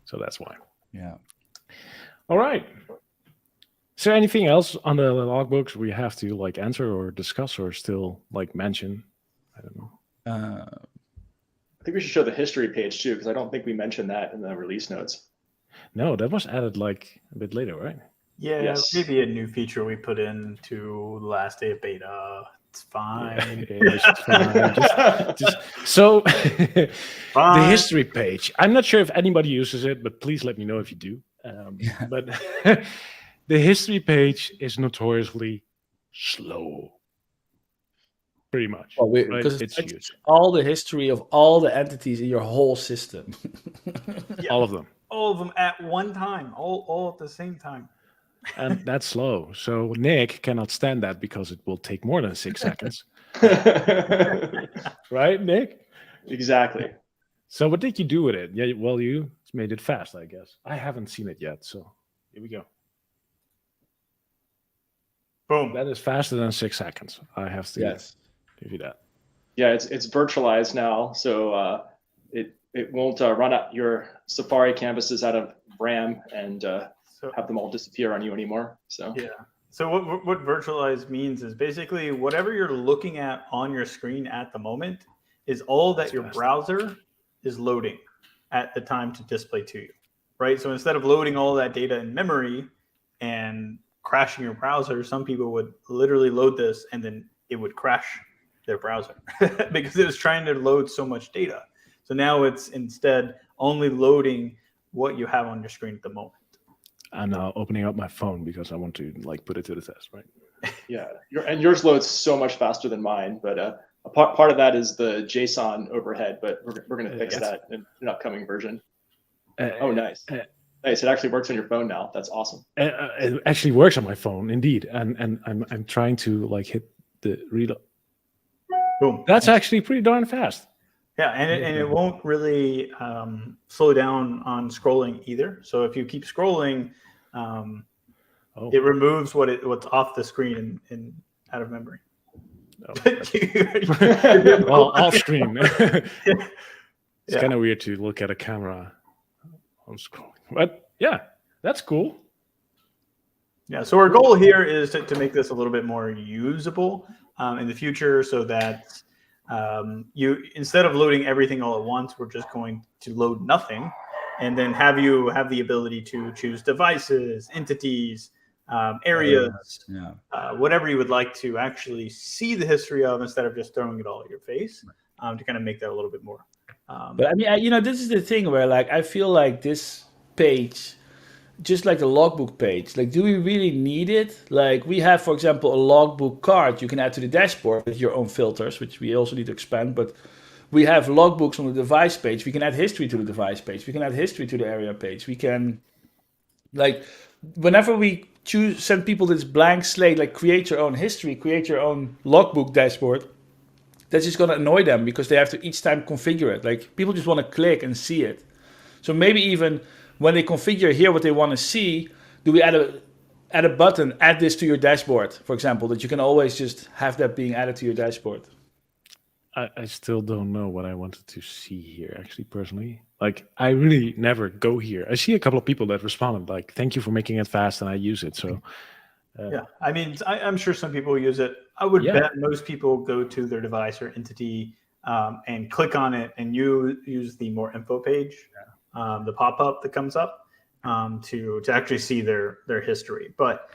So that's why. Yeah. All right. Is there anything else on the logbooks we have to like answer or discuss or still like mention? I don't know. I think we should show the history page too, because I don't think we mentioned that in the release notes. No, that was added like a bit later, right? Yeah, Yes. maybe a new feature we put into the last day of beta. It's fine. It's fine. So the history page. I'm not sure if anybody uses it, but please let me know if you do. But the history page is notoriously slow. Pretty much. Well, right? because it's huge. All the history of all the entities in your whole system. All of them. All of them at one time, all at the same time. And that's slow. So Nick cannot stand that because it will take more than 6 seconds. Right, Nick? Exactly. So what did you do with it? Yeah, well, you made it fast, I guess. I haven't seen it yet, so here we go. Boom. That is faster than 6 seconds. I have to give you that. Yeah, it's virtualized now, so it won't run out your Safari canvases out of RAM and have them all disappear on you anymore. So yeah. So what virtualized means is basically whatever you're looking at on your screen at the moment is all that your browser is loading at the time to display to you, right? So instead of loading all that data in memory and crashing your browser, some people would literally load this and then it would crash their browser because it was trying to load so much data. So now it's instead only loading what you have on your screen at the moment. I'm now opening up my phone because I want to like put it to the test, right? Yeah, yours loads so much faster than mine, but a part of that is the JSON overhead, but we're going to fix that in an upcoming version. Oh, nice. Nice. It actually works on your phone now. That's awesome. It actually works on my phone, indeed. And I'm trying to like hit the reload. Boom. That's actually pretty darn fast. Yeah, and it won't really slow down on scrolling either. So if you keep scrolling, it removes what's off the screen and out of memory. Oh, well, off screen. It's kind of weird to look at a camera on scrolling, but yeah, that's cool. Yeah, so our goal here is to make this a little bit more usable in the future, so that you, instead of loading everything all at once, we're just going to load nothing, and then have you have the ability to choose devices, entities, areas, whatever you would like to actually see the history of, instead of just throwing it all at your face, to kind of make that a little bit more. But I mean, this is the thing where like I feel like this page just like the logbook page, like, do we really need it? Like, we have, for example, a logbook card you can add to the dashboard with your own filters, which we also need to expand. But we have logbooks on the device page. We can add history to the device page. We can add history to the area page. We can, like, whenever we send people this blank slate, like, create your own history, create your own logbook dashboard, that's just going to annoy them because they have to each time configure it. Like, people just want to click and see it. So maybe even when they configure here what they want to see, do we add a button, add this to your dashboard, for example, that you can always just have that being added to your dashboard? I still don't know what I wanted to see here, actually, personally. Like, I really never go here. I see a couple of people that responded, like, thank you for making it fast, and I use it. So, yeah, I mean, I'm sure some people use it. I would bet most people go to their device or entity and click on it, and you use the more info page, the pop-up that comes up to actually see their history. But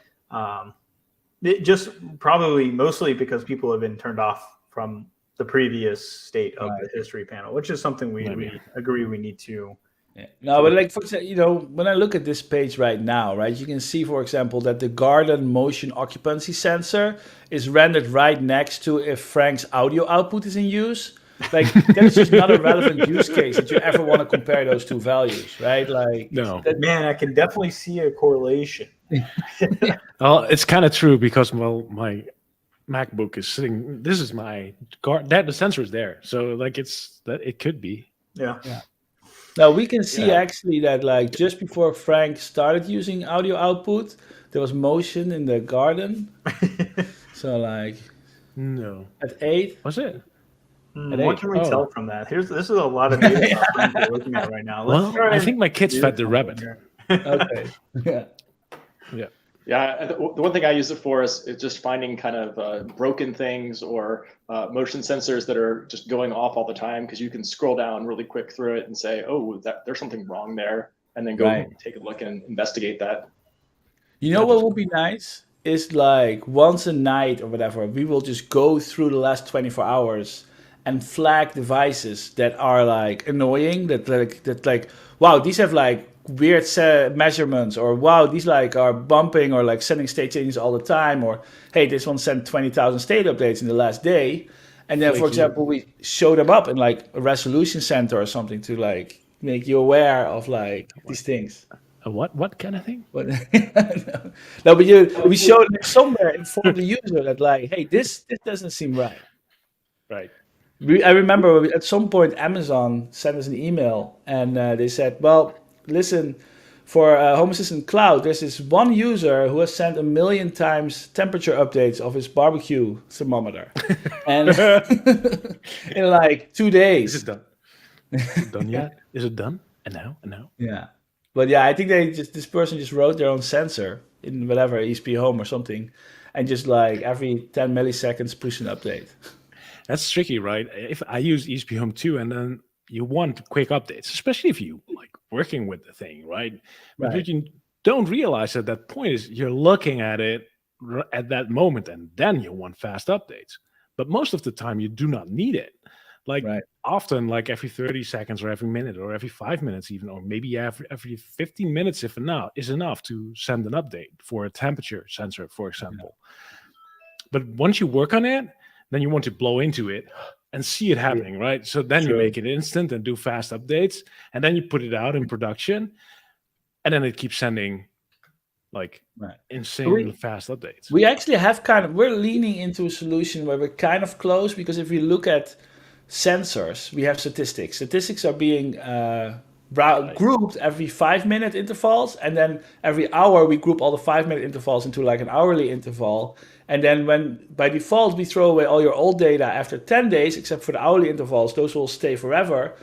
it just probably mostly because people have been turned off from the previous state of the history panel, which is something we agree we need to. Yeah. No, but like, for example, when I look at this page right now, right, you can see, for example, that the garden motion occupancy sensor is rendered right next to if Frank's audio output is in use. Like, that's just not a relevant use case that you ever want to compare those two values, right? Like, no. Man, I can definitely see a correlation. Well, it's kind of true because, well, my MacBook is sitting. This is my the sensor is there, so like it could be. Yeah. Now we can see actually that, like, just before Frank started using audio output, there was motion in the garden. So, like, no, at 8 was it? What can we tell from that? This is a lot of data we're looking at right now. I think my kids fed the rabbit. Okay. Yeah. Yeah, the one thing I use it for is just finding kind of broken things or motion sensors that are just going off all the time, because you can scroll down really quick through it and say, oh, there's something wrong there, and then go take a look and investigate that. You know what would be nice is, like, once a night or whatever, we will just go through the last 24 hours and flag devices that are, like, annoying, that like, wow, these have, like, weird measurements, or wow, these, like, are bumping or, like, sending state changes all the time, or hey, this one sent 20,000 state updates in the last day. And then, for example, we show them up in, like, a resolution center or something to, like, make you aware of, like, these things. What kind of thing? But no, but we show it somewhere, inform the user that, like, hey, this doesn't seem right. Right. I remember at some point Amazon sent us an email, and they said, well, listen, for Home Assistant Cloud, there's this one user who has sent 1 million times temperature updates of his barbecue thermometer. And in, like, 2 days. Is it done? Is it done yet? Is it done? And now? Yeah. But yeah, I think this person just wrote their own sensor in whatever, ESP Home or something, and just, like, every 10 milliseconds push an update. That's tricky, right? If I use ESP Home too, and then you want quick updates, especially if you like working with the thing, right? But what you don't realize at that point is you're looking at it at that moment, and then you want fast updates. But most of the time, you do not need it. Like often, like every 30 seconds or every minute or every 5 minutes even, or maybe every 15 minutes if enough is enough to send an update for a temperature sensor, for example. But once you work on it, then you want to blow into it and see it happening, right? So then you make it instant and do fast updates, and then you put it in production, and then it keeps sending, like, insane fast updates. We actually have we're leaning into a solution where we're kind of close, because if we look at sensors, we have statistics. Statistics are being grouped every 5-minute intervals, and then every hour we group all the 5-minute intervals into, like, an hourly interval. And then when by default we throw away all your old data after 10 days, except for the hourly intervals, those will stay forever.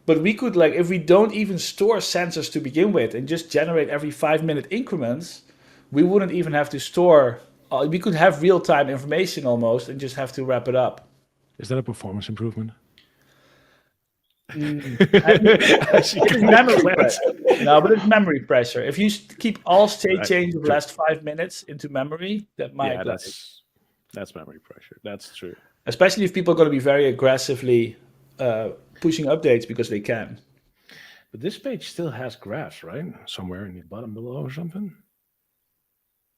But we could, like, if we don't even store sensors to begin with and just generate every 5-minute increments, we wouldn't even have to store. We could have real-time information almost and just have to wrap it up. Is that a performance improvement? It's memory pressure. No, but it's memory pressure. If you keep all state change of the last 5 minutes into memory, that might. Yeah, that's memory pressure. That's true. Especially if people are going to be very aggressively pushing updates because they can. But this page still has graphs, right? Somewhere in the bottom below or something.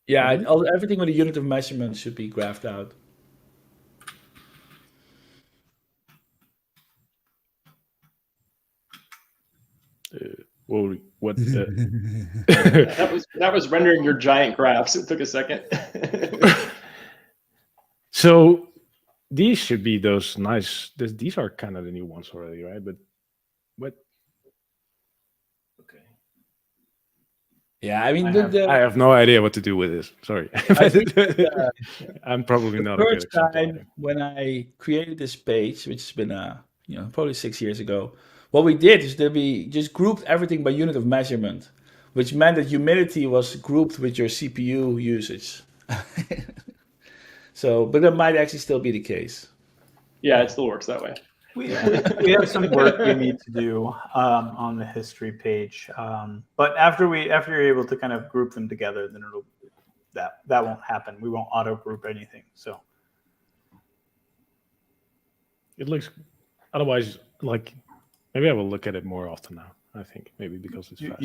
Yeah, everything with a unit of measurement should be graphed out. Whoa, what? That was rendering your giant graphs. It took a second. So these should be those nice. These are kind of the new ones already, right? But what? Okay. Yeah, I mean, I have no idea what to do with this. Sorry. I'm probably not a good first example. time when I created this page, which has been probably 6 years ago, what we did is that we just grouped everything by unit of measurement, which meant that humidity was grouped with your CPU usage. So, but that might actually still be the case. Yeah, it still works that way. We have some work we need to do on the history page, but after you're able to kind of group them together, then that won't happen. We won't auto group anything. So It looks. Otherwise, like maybe I will look at it more often now. I think maybe because it's fast.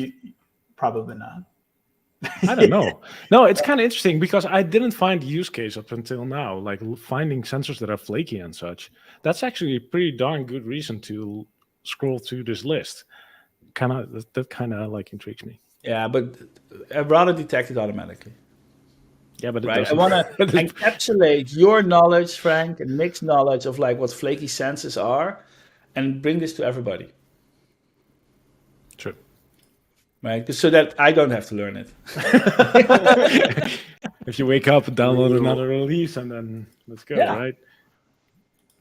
Probably not. I don't know. No, it's kind of interesting because I didn't find the use case up until now. Like finding sensors that are flaky and such. That's actually a pretty darn good reason to scroll through this list. That kind of like intrigues me. Yeah, but I'd rather detect it automatically. Yeah, but it Right. I doesn't. want to encapsulate your knowledge, Frank, and Nick's knowledge of like what flaky sensors are, and bring this to everybody. True. Right, so that I don't have to learn it. If you wake up and download another release, and then let's go, Yeah. right?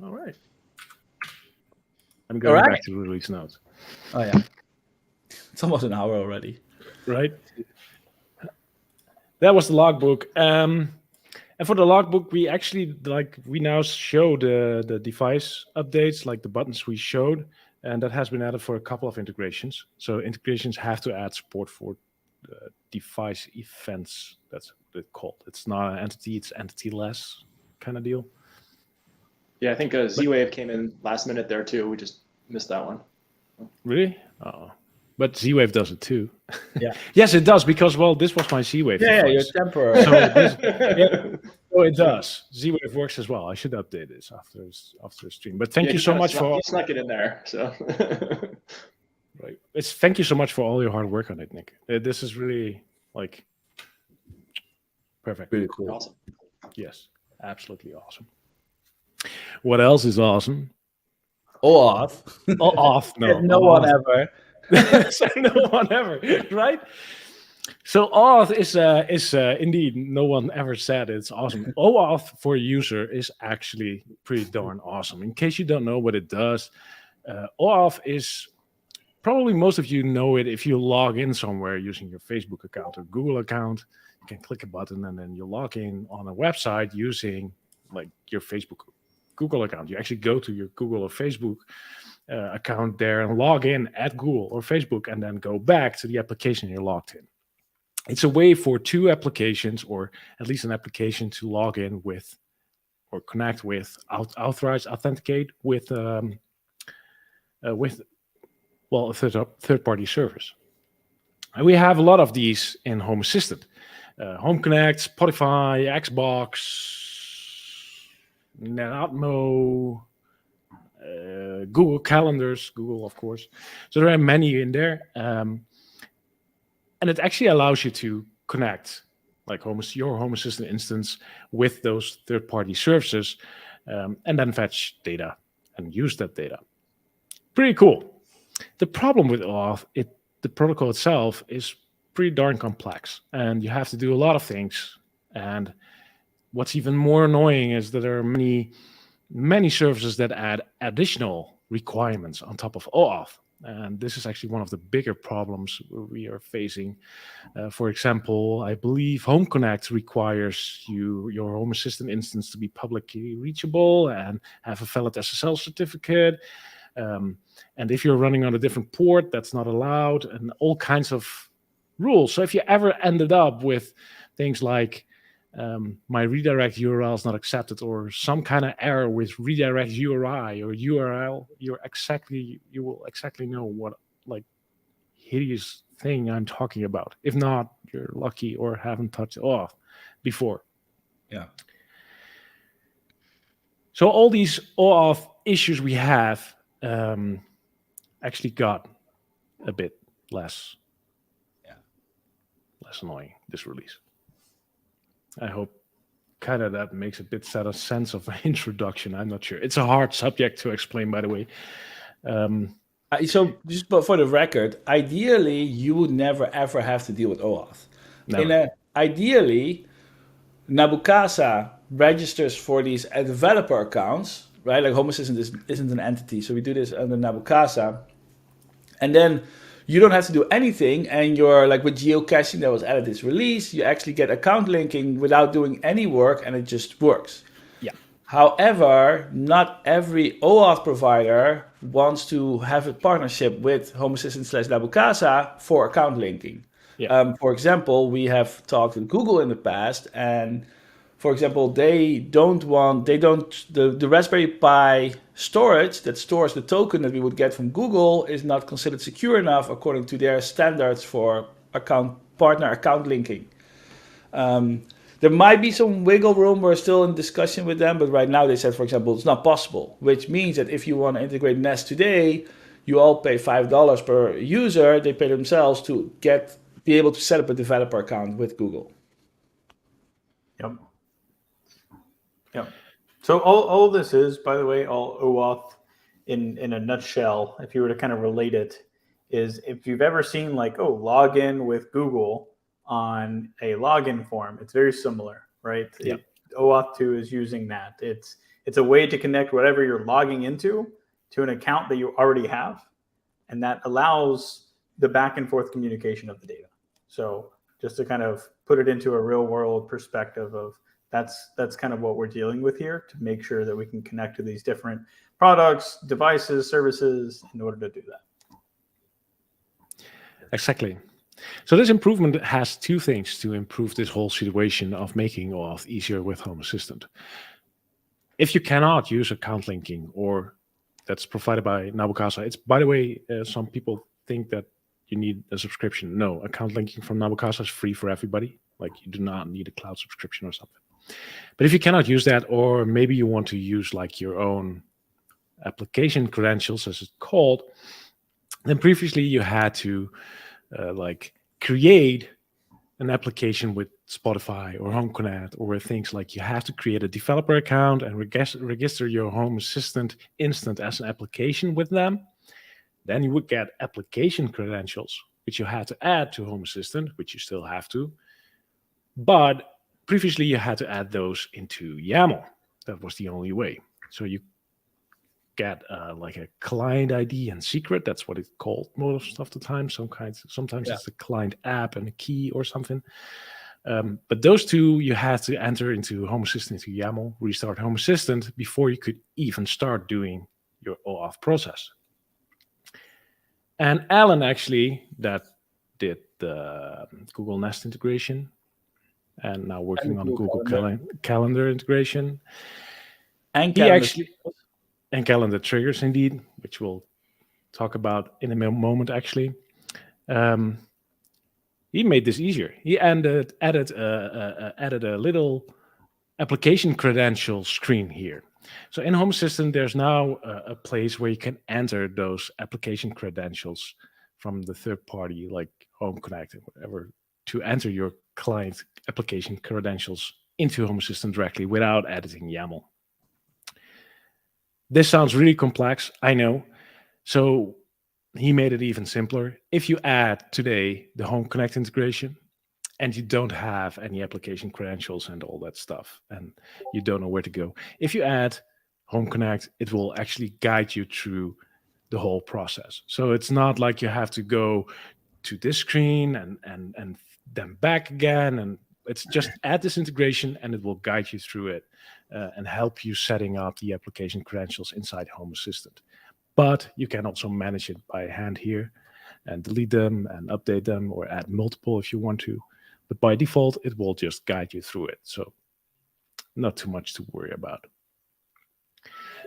All right. I'm going back to the release notes. Oh yeah, it's almost an hour already. Right. That was the logbook. And for the logbook, we actually we now show the device updates, like the buttons we showed, and that has been added for a couple of integrations. So integrations have to add support for device events. That's what it's called. It's not an entity; it's entity-less kind of deal. Yeah, I think Z-Wave came in last minute there too. We just missed that one. Really? Oh. But Z-Wave does it too. Yeah. Yes, it does, because, well, this was my Z-Wave Yeah, device. your temporary. So it does. Z-Wave works as well. I should update this after the stream. But thank you so much for... You snuck it in there, so... Right. Thank you so much for all your hard work on it, Nick. This is really, like, perfect. Really cool. Awesome. Yes, absolutely awesome. What else is awesome? OAuth. OAuth, no. No one ever. No one ever, right? So OAuth is indeed, no one ever said it's awesome. OAuth for a user is actually pretty darn awesome. In case you don't know what it does, OAuth is, probably most of you know it if you log in somewhere using your Facebook account or Google account. You can click a button and then you log in on a website using like your Facebook Google account. You actually go to your Google or Facebook account there and log in at Google or Facebook and then go back to the application you're logged in. It's a way for two applications, or at least an application, to log in with or connect with, authorize, authenticate with a third-party service. And we have a lot of these in Home Assistant. Home Connect, Spotify, Xbox, NetAtmo, Google Calendars, Google, of course. So there are many in there. And it actually allows you to connect like your Home Assistant instance with those third-party services and then fetch data and use that data. Pretty cool. The problem with OAuth, the protocol itself is pretty darn complex, and you have to do a lot of things. And what's even more annoying is that there are many services that add additional requirements on top of OAuth. And this is actually one of the bigger problems we are facing. For example, I believe Home Connect requires your Home Assistant instance to be publicly reachable and have a valid SSL certificate. And if you're running on a different port, that's not allowed, and all kinds of rules. So if you ever ended up with things like my redirect URL is not accepted, or some kind of error with redirect URI or URL, you will exactly know hideous thing I'm talking about. If not, you're lucky or haven't touched OAuth before. Yeah. So all these OAuth issues we have actually got a bit less annoying this release. I hope kind of that makes a bit of sense of an introduction. I'm not sure. It's a hard subject to explain, by the way. So just for the record, ideally, you would never ever have to deal with OAuth. Never. Ideally, Nabukasa registers for these developer accounts, right? Like Home Assistant isn't an entity, so we do this under Nabukasa. And then you don't have to do anything, and you're like with geocaching that was added this release, you actually get account linking without doing any work, and it just works. Yeah. However, not every OAuth provider wants to have a partnership with Home Assistant / Nabukasa for account linking. Yeah. For example, we have talked with Google in the past, and for example, the Raspberry Pi storage that stores the token that we would get from Google is not considered secure enough according to their standards for partner account linking. There might be some wiggle room. We're still in discussion with them, but right now they said, for example, it's not possible, which means that if you want to integrate Nest today, you all pay $5 per user. They pay themselves to be able to set up a developer account with Google. Yep. So all this is, by the way, all OAuth in a nutshell, if you were to kind of relate it, is if you've ever seen like, login with Google on a login form, it's very similar, right? Yep. OAuth 2 is using that. It's a way to connect whatever you're logging into to an account that you already have, and that allows the back and forth communication of the data. So just to kind of put it into a real world perspective of that's kind of what we're dealing with here, to make sure that we can connect to these different products, devices, services in order to do that. Exactly. So this improvement has two things to improve this whole situation of making OAuth easier with Home Assistant. If you cannot use account linking, or that's provided by Nabukasa, it's, by the way, some people think that you need a subscription. No, account linking from Nabukasa is free for everybody. Like, you do not need a cloud subscription or something. But if you cannot use that, or maybe you want to use like your own application credentials, as it's called, then previously you had to like create an application with Spotify or Home Connect, or things like you have to create a developer account and register your Home Assistant instance as an application with them. Then you would get application credentials, which you had to add to Home Assistant, which you still have to. But previously you had to add those into YAML. That was the only way. So you get like a client ID and secret. That's what it's called most of the time. Sometimes it's a client app and a key or something. But those two you had to enter into Home Assistant, into YAML, restart Home Assistant before you could even start doing your OAuth process. And Alan actually, that did the Google Nest integration, and now working on Google Calendar integration. And Calendar triggers, indeed, which we'll talk about in a moment, actually. He made this easier. He added a little application credential screen here. So in Home Assistant, there's now a place where you can enter those application credentials from the third party, like Home Connect and whatever, to enter your client application credentials into Home Assistant directly without editing YAML. This sounds really complex, I know. So he made it even simpler. If you add today the Home Connect integration and you don't have any application credentials and all that stuff, and you don't know where to go, if you add Home Connect, it will actually guide you through the whole process. So it's not like you have to go to this screen and then back again. And it's just add this integration and it will guide you through it and help you setting up the application credentials inside Home Assistant. But you can also manage it by hand here and delete them and update them, or add multiple if you want to. But by default, it will just guide you through it. So not too much to worry about.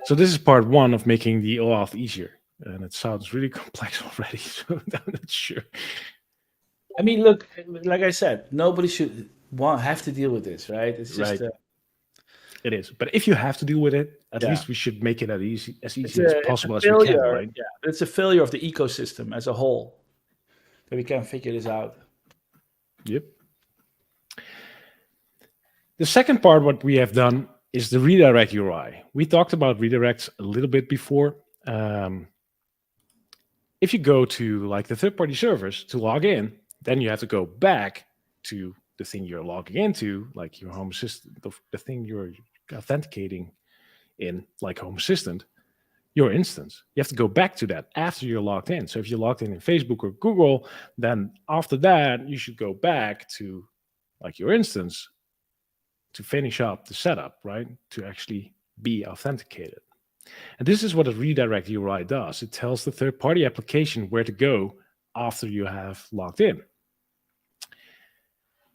So this is part one of making the OAuth easier. and it sounds really complex already. So I'm not sure. I mean, look, like I said, nobody should have to deal with this, right? It's just Right. It is, but if you have to deal with it, at Yeah. least we should make it as easy it's as a possible as we failure. can, right? Yeah, it's a failure of the ecosystem as a whole that we can't figure this out. Yep. The second part, what we have done, is the redirect URI. We talked about redirects a little bit before. If you go to like the third-party servers to log in, then you have to go back to the thing you're logging into, like your Home Assistant, the thing you're authenticating in, like Home Assistant, your instance. You have to go back to that after you're logged in. So if you're logged in Facebook or Google, then after that, you should go back to like your instance to finish up the setup, right? To actually be authenticated. And this is what a redirect URI does. It tells the third-party application where to go after you have logged in.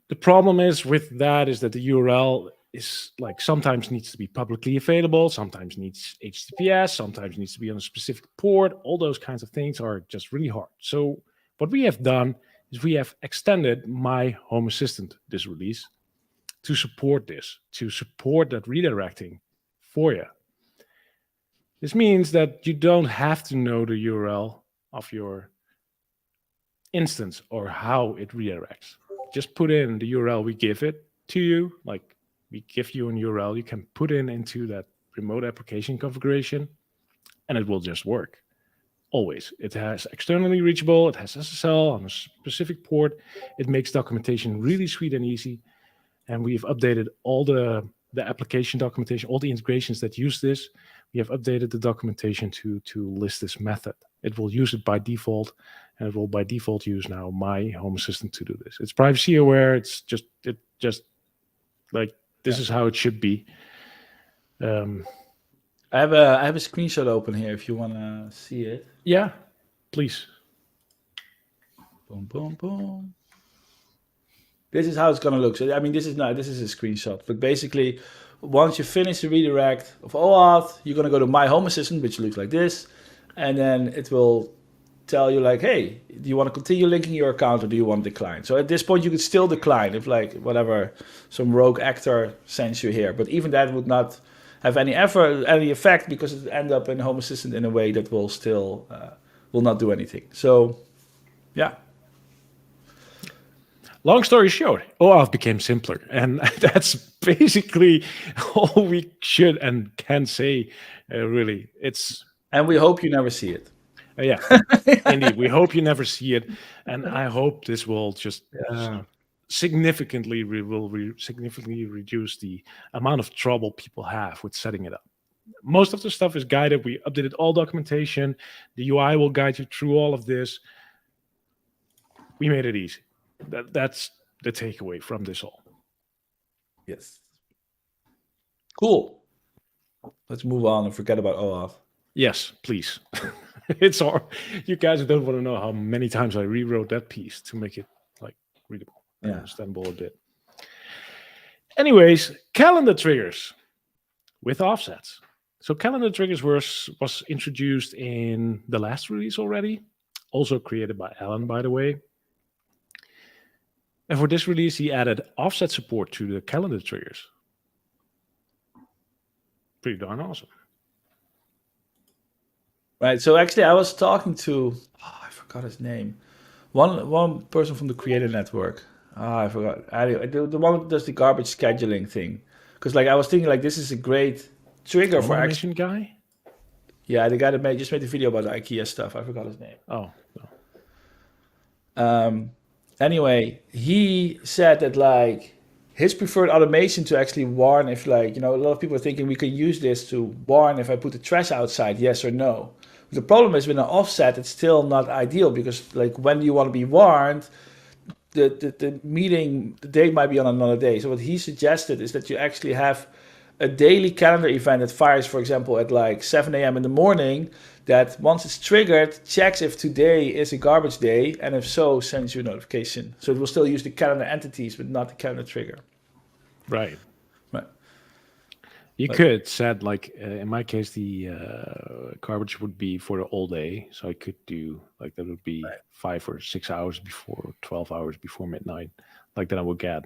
The problem is with that is that the URL is like sometimes needs to be publicly available, sometimes needs HTTPS, sometimes needs to be on a specific port. All those kinds of things are just really hard. So what we have done is we have extended My Home Assistant, this release, to support this, to support that redirecting for you. This means that you don't have to know the URL of your instance or how it redirects. Just put in the URL we give it to you, like we give you an URL you can put into that remote application configuration, and it will just work. Always. It has externally reachable, it has SSL on a specific port. It makes documentation really sweet and easy. And we've updated all the application documentation, all the integrations that use this. We have updated the documentation to list this method. It will use it by default, and it will by default use now My Home Assistant to do this. It's privacy aware. It's just like this is how it should be. I have a screenshot open here if you want to see it. Yeah, please. Boom, boom, boom. This is how it's going to look. So, I mean, this is a screenshot. But basically, once you finish the redirect of OAuth, you're going to go to My Home Assistant, which looks like this. And then it will tell you like, hey, do you want to continue linking your account or do you want to decline? So at this point, you could still decline if like whatever, some rogue actor sends you here. But even that would not have any effect because it end up in Home Assistant in a way that will still will not do anything. So, yeah. Long story short, OAuth became simpler, and that's basically all we should and can say. Really, and we hope you never see it. Yeah, indeed. We hope you never see it, and I hope this will just significantly significantly reduce the amount of trouble people have with setting it up. Most of the stuff is guided. We updated all documentation. The UI will guide you through all of this. We made it easy. That's the takeaway from this all. Yes. Cool. Let's move on and forget about OAuth. Yes, please. It's hard. You guys don't want to know how many times I rewrote that piece to make it like readable and understandable a bit. Anyways, calendar triggers with offsets. So calendar triggers was introduced in the last release already, also created by Alan, by the way. And for this release, he added offset support to the calendar triggers. Pretty darn awesome. Right. So actually, I was talking to, I forgot his name. One person from the Creator Network. I forgot. The one that does the garbage scheduling thing. Because like I was thinking, like this is a great trigger for action guy. Yeah, the guy that just made the video about the IKEA stuff. I forgot his name. Oh. No. Anyway, he said that like his preferred automation to actually warn if like, a lot of people are thinking we can use this to warn if I put the trash outside, yes or no. The problem is with an offset, it's still not ideal because like when you want to be warned, the meeting, the date might be on another day. So what he suggested is that you actually have a daily calendar event that fires, for example, at like 7 a.m. in the morning, that once it's triggered, checks if today is a garbage day, and if so, sends you a notification. So it will still use the calendar entities, but not the calendar trigger. Right. You But- could set like in my case the garbage would be for the all day, so I could do like that would be 5 or 6 hours before, 12 hours before midnight. Like then I would get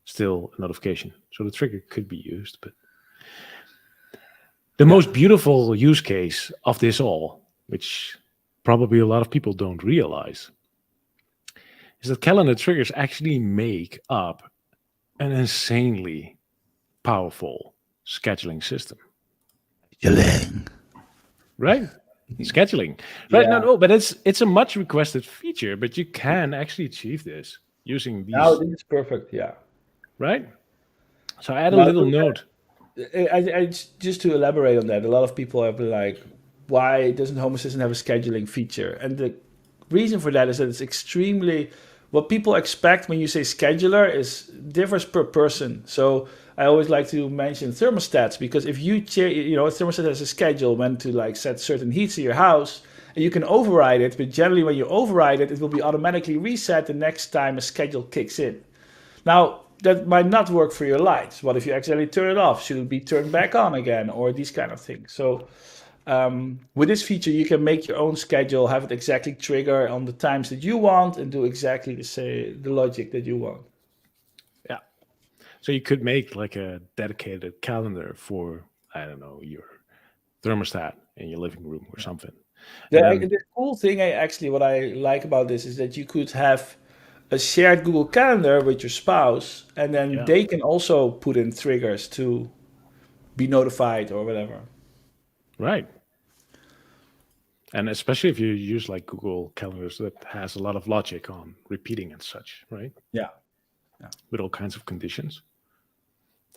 still a notification, so the trigger could be used. But the most beautiful use case of this all, which probably a lot of people don't realize, is that calendar triggers actually make up an insanely powerful scheduling system. Right? Scheduling. Right? Yeah. No, but it's a much requested feature, but you can actually achieve this using these. Now this is perfect. Yeah. Right? So I add a Now, little note. I just to elaborate on that, a lot of people have been like, why doesn't Home Assistant have a scheduling feature? And the reason for that is that it's extremely, what people expect when you say scheduler is differs per person. So I always like to mention thermostats, because if you a thermostat has a schedule when to like set certain heats in your house, and you can override it, but generally when you override it, it will be automatically reset the next time a schedule kicks in. Now, that might not work for your lights. What if you accidentally turn it off? Should it be turned back on again? Or these kind of things. So with this feature, you can make your own schedule, have it exactly trigger on the times that you want, and do exactly the logic that you want. Yeah. So you could make like a dedicated calendar for, I don't know, your thermostat in your living room or something. The cool thing, what I like about this is that you could have a shared Google Calendar with your spouse, and then they can also put in triggers to be notified or whatever. Right. And especially if you use like Google Calendars that has a lot of logic on repeating and such, right? Yeah. With all kinds of conditions.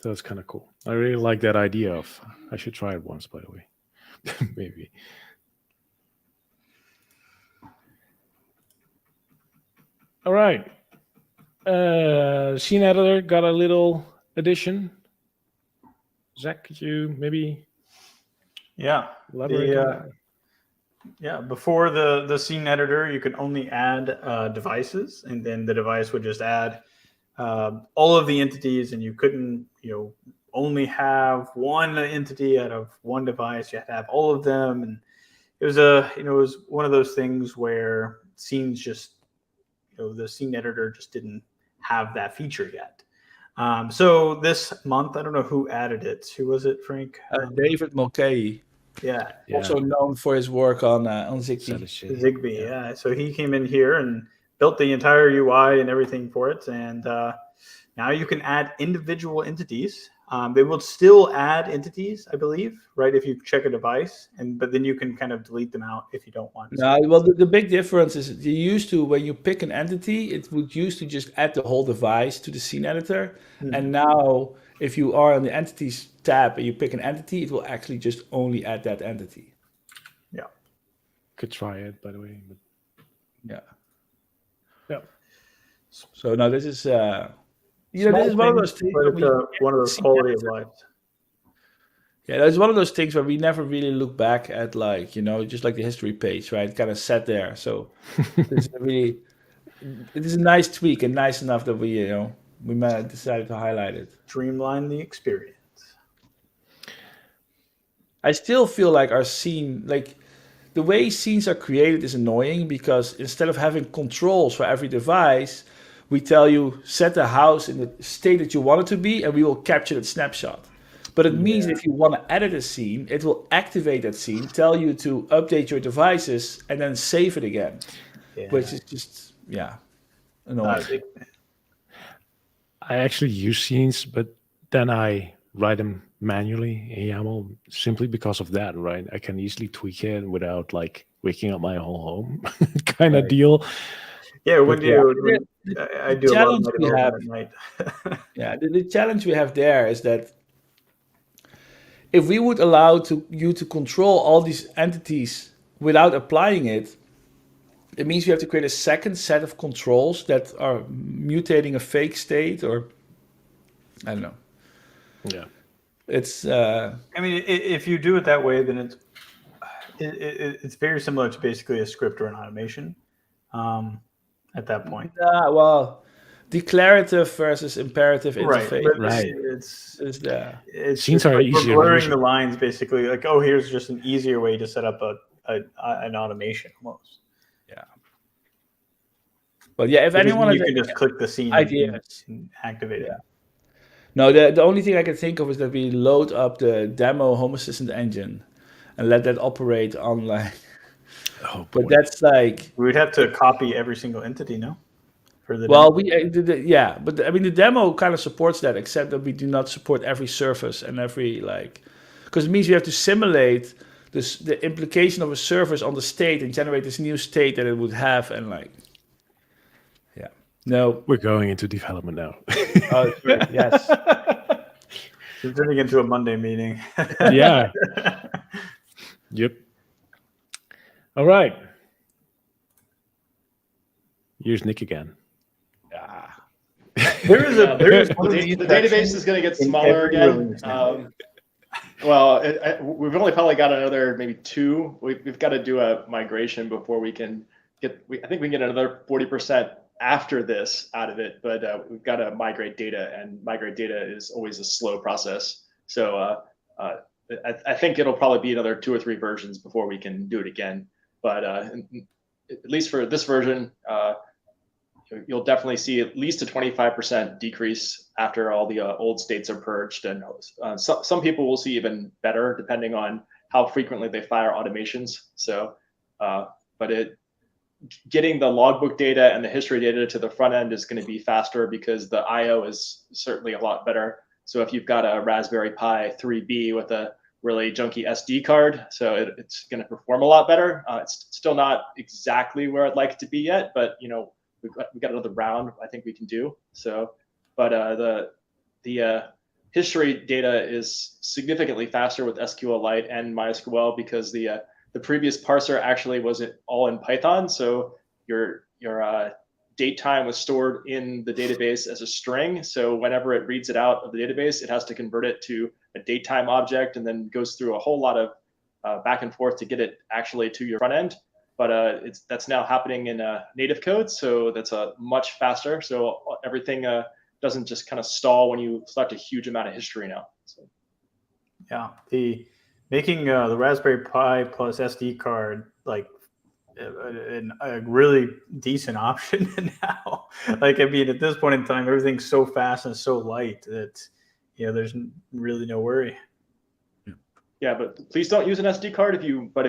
So that's kind of cool. I really like that idea of, I should try it once, by the way. Maybe. All right. Scene editor got a little addition. Zach, could you maybe elaborate on that? Yeah, before the scene editor, you could only add devices, and then the device would just add all of the entities, and you couldn't, only have one entity out of one device. You had to have all of them, and it was it was one of those things where scenes just, the scene editor just didn't have that feature yet. So this month, I don't know who added it. Who was it, Frank? David Mulcahy. Yeah. Also known for his work on Zigbee. Zigbee, yeah. So he came in here and built the entire UI and everything for it. And now you can add individual entities. They will still add entities, I believe, right? If you check a device, but then you can kind of delete them out if you don't want to. No, well, the big difference is you used to, when you pick an entity, it would used to just add the whole device to the scene editor. And now, if you are on the entities tab and you pick an entity, it will actually just only add that entity. Yeah. Could try it, by the way. But... Yeah. So now this is, this is one of those things. One of those quality of life. Yeah, that's one of those things where we never really look back at, like, just like the history page, right? It kind of sat there. So it is a nice tweak, and nice enough that we decided to highlight it. Streamline the experience. I still feel like our scene, like the way scenes are created is annoying, because instead of having controls for every device, we tell you set the house in the state that you want it to be, and we will capture that snapshot. But it means if you want to edit a scene, it will activate that scene, tell you to update your devices, and then save it again, which is just, annoying. I actually use scenes, but then I write them manually in YAML simply because of that, right? I can easily tweak it without like waking up my whole home kind of deal. Yeah, I do a lot of my development at night. The challenge we have there is that if we would allow you to control all these entities without applying it, it means we have to create a second set of controls that are mutating a fake state, or I don't know. Yeah. It's. I mean, if you do it that way, then it's very similar to basically a script or an automation. At that point. Well, declarative versus imperative Right. interface. But Right. It's Scenes just are like we're easier blurring usually. the lines, basically. Like, oh, here's just an easier way to set up an automation almost. But yeah, if Because anyone then has you can any just click the scene ideas, and activate it. no, the only thing I can think of is that we load up the demo Home Assistant engine and let that operate online. Oh, But boy. that's like, We would have to copy every single entity, no? For the well, demo? but I mean, the demo kind of supports that, except that we do not support every surface and every because it means you have to simulate the implication of a surface on the state and generate this new state that it would have, and no. We're going into development now. Oh, sorry. Yes. We're turning into a Monday meeting. Yeah. Yep. All right. Here's Nick again. There is one of The these database sections is going to get in smaller every again. release now. Well, we've only probably got another maybe 2. We've got to do a migration before we can get. I think we can get another 40% after this out of it, but we've got to migrate data, and migrate data is always a slow process. So I think it'll probably be another 2 or 3 versions before we can do it again. But at least for this version, you'll definitely see at least a 25% decrease after all the old states are purged. And some people will see even better depending on how frequently they fire automations. So, but getting the logbook data and the history data to the front end is going to be faster because the IO is certainly a lot better. So if you've got a Raspberry Pi 3B with a really junky SD card, so it's going to perform a lot better. It's still not exactly where I'd like it to be yet, but we've got another round I think we can do. So, but the history data is significantly faster with SQLite and MySQL because the previous parser actually wasn't all in Python. So your date time was stored in the database as a string. So whenever it reads it out of the database, it has to convert it to a date time object and then goes through a whole lot of back and forth to get it actually to your front end. But that's now happening in native code, so that's much faster. So everything doesn't just kind of stall when you select a huge amount of history now. So. Yeah, making the Raspberry Pi plus SD card like a really decent option now. Like, I mean, at this point in time, everything's so fast and so light that there's really no worry. Yeah, but please don't use an SD card if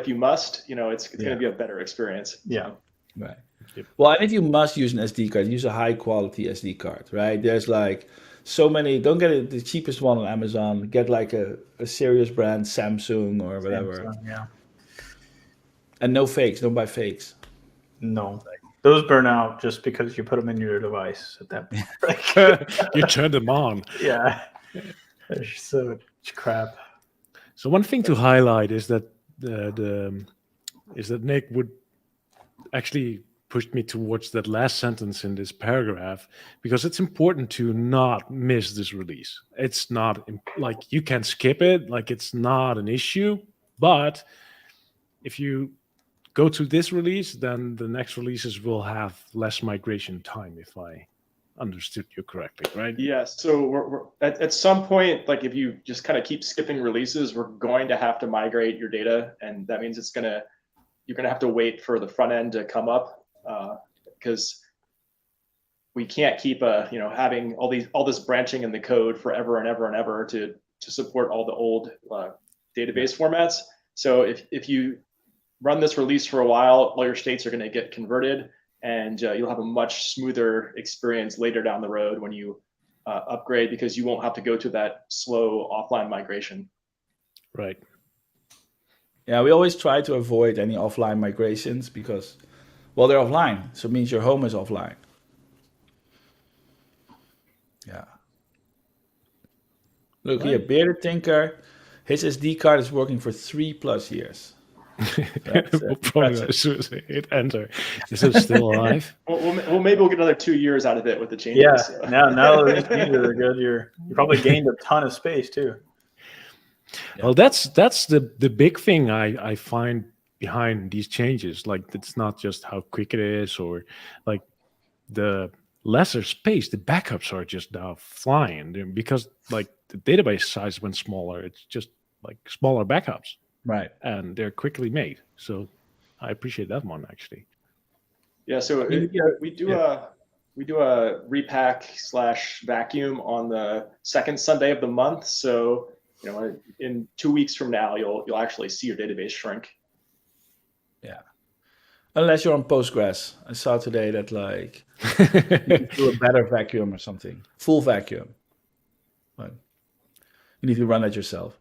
you must, it's going to be a better experience. Yeah. Right. Yep. Well, and if you must use an SD card, use a high quality SD card, right? There's so many. Don't get the cheapest one on Amazon. Get a serious brand, Samsung or whatever. Samsung, yeah. And no fakes. Don't buy fakes. No. Those burn out just because you put them in your device at that point. You turn them on. Yeah. They're so crap. So one thing to highlight is that Nick would actually push me towards that last sentence in this paragraph because it's important to not miss this release. It's not you can skip it, it's not an issue. But if you go to this release, then the next releases will have less migration time, if I understood you correctly, right? Yeah, so we're at some point, if you just kind of keep skipping releases, we're going to have to migrate your data, and that means you're gonna have to wait for the front end to come up because we can't keep having all this branching in the code forever and ever and ever to support all the old database formats. So if you run this release for a while, all your states are going to get converted, and you'll have a much smoother experience later down the road when you upgrade because you won't have to go to that slow offline migration. Right. Yeah, we always try to avoid any offline migrations because, well, they're offline, so it means your home is offline. Yeah. Look here, Bearded Tinker, his SD card is working for 3+ years. We'll probably as soon as I hit enter. Is it still alive? Well, maybe we'll get another 2 years out of it with the changes. Yeah, so. now these changes are good. You probably gained a ton of space too. Yeah. Well, that's the big thing I find behind these changes. It's not just how quick it is or the lesser space, the backups are just now flying because like the database size went smaller. It's just like smaller backups, Right. and they're quickly made. So I appreciate that one actually. Yeah. So we do a repack / vacuum on the second Sunday of the month. So in 2 weeks from now, you'll actually see your database shrink. Yeah. Unless you're on Postgres. I saw today that like you can do a better vacuum or something. Full vacuum. But you need to run that yourself.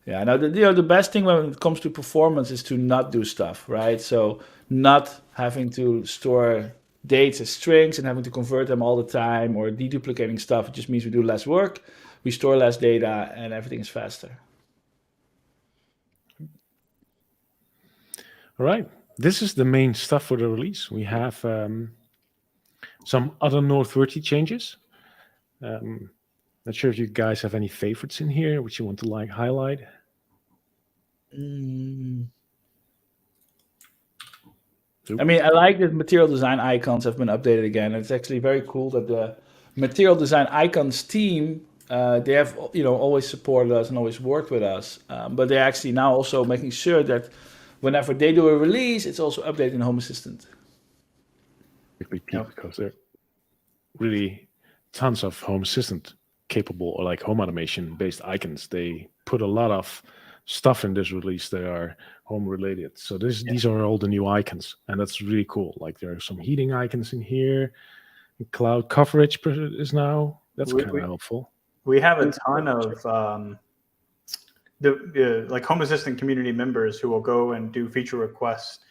Yeah, now the best thing when it comes to performance is to not do stuff, right? So not having to store dates as strings and having to convert them all the time or deduplicating stuff. It just means we do less work, we store less data, and everything is faster. All right, this is the main stuff for the release. We have some other noteworthy changes. Not sure if you guys have any favorites in here which you want to highlight. I mean, I like that material design icons have been updated again. It's actually very cool that the material design icons team, they have always supported us and always worked with us, but they're actually now also making sure that whenever they do a release, it's also updated in Home Assistant. Because there are really tons of Home Assistant capable or like home automation based icons. They put a lot of stuff in this release that are home related. So these are all the new icons, and that's really cool. Like there are some heating icons in here. Cloud coverage is now. That's kind of helpful. We have a ton of the like Home Assistant community members who will go and do feature requests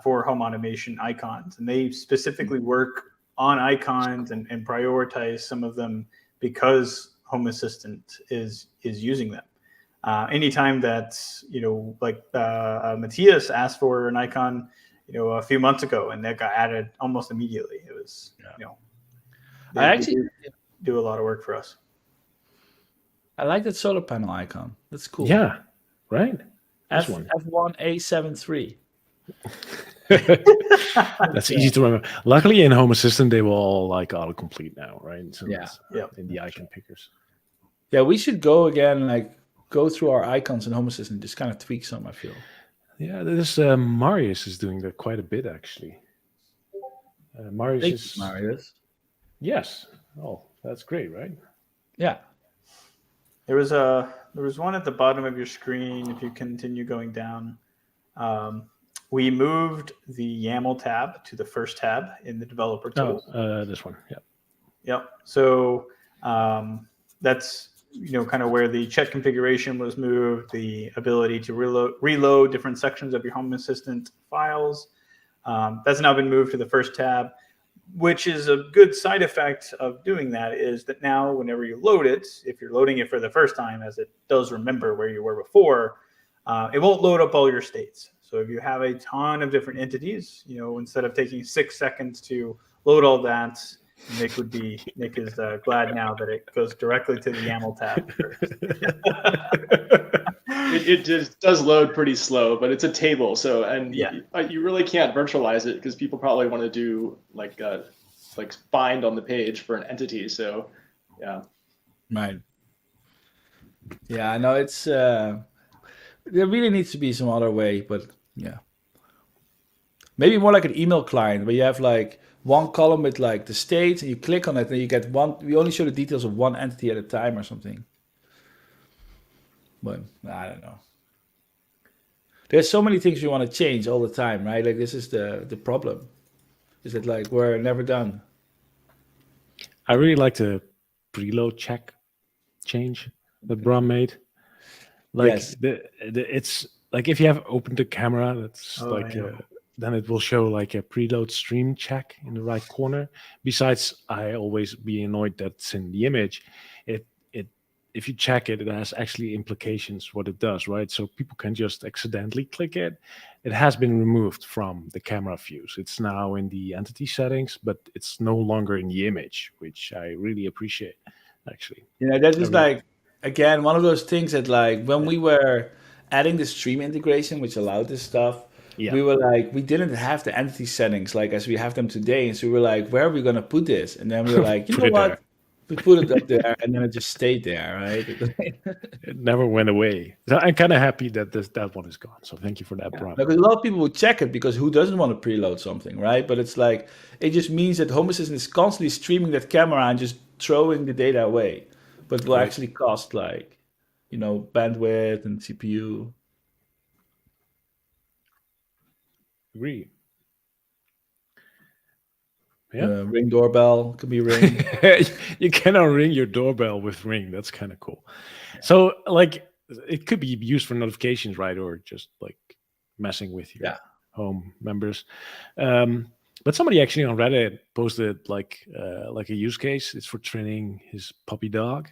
for home automation icons, and they specifically work on icons and prioritize some of them because Home Assistant is using them. Anytime that Matthias asked for an icon, a few months ago, and that got added almost immediately. It was, they actually do a lot of work for us. I like that solar panel icon. That's cool. Yeah, right. F1A73. That's easy to remember. Luckily, in Home Assistant, they will all like autocomplete now, right? So in the icon pickers. Yeah, we should go again, like go through our icons in Home Assistant, just kind of tweak some, I feel. Yeah, this Marius is doing that quite a bit, actually. Marius. Yes. Oh, that's great, right? Yeah. There was one at the bottom of your screen. If you continue going down, we moved the YAML tab to the first tab in the developer tools. This one. Yeah. Yep. So that's kind of where the check configuration was moved, the ability to reload different sections of your Home Assistant files. That's now been moved to the first tab, which is a good side effect of doing that is that now whenever you load it, if you're loading it for the first time, as it does remember where you were before, it won't load up all your states. So if you have a ton of different entities, instead of taking 6 seconds to load all that, Nick is glad now that it goes directly to the YAML tab first. It just does load pretty slow, but it's a table. So you really can't virtualize it because people probably want to do like find on the page for an entity. So yeah. Right. Yeah, I know it's there really needs to be some other way, but yeah. Maybe more like an email client where you have like one column with like the states and you click on it and you get we only show the details of one entity at a time or something. But I don't know. There's so many things we want to change all the time, right? Like this is the problem. Is that like we're never done? I really like the preload check change that Bram made. Like yes. It's like if you have opened the camera, that's then it will show like a preload stream check in the right corner. Besides, I always be annoyed that's in the image. If you check it, it has actually implications what it does, right? So people can just accidentally click it. It has been removed from the camera views. It's now in the entity settings, but it's no longer in the image, which I really appreciate, actually. That is like, again, one of those things that like when we were adding the stream integration, which allowed this stuff, Yeah. we were like, we didn't have the entity settings like as we have them today. And so we were like, where are we going to put this? And then we were like, you Put know it what? there. We put it up there and then it just stayed there, right? It never went away. So I'm kind of happy that that one is gone. So thank you for that, Brian. Because a lot of people would check it because who doesn't want to preload something, right? But it's like, it just means that Home Assistant is constantly streaming that camera and just throwing the data away. But it will Right. actually cost like, bandwidth and CPU. Agree. Yeah. Ring doorbell could be Ring. You cannot ring your doorbell with Ring. That's kind of cool. So, like, it could be used for notifications, right? Or just like messing with your home members. But somebody actually on Reddit posted like a use case. It's for training his puppy dog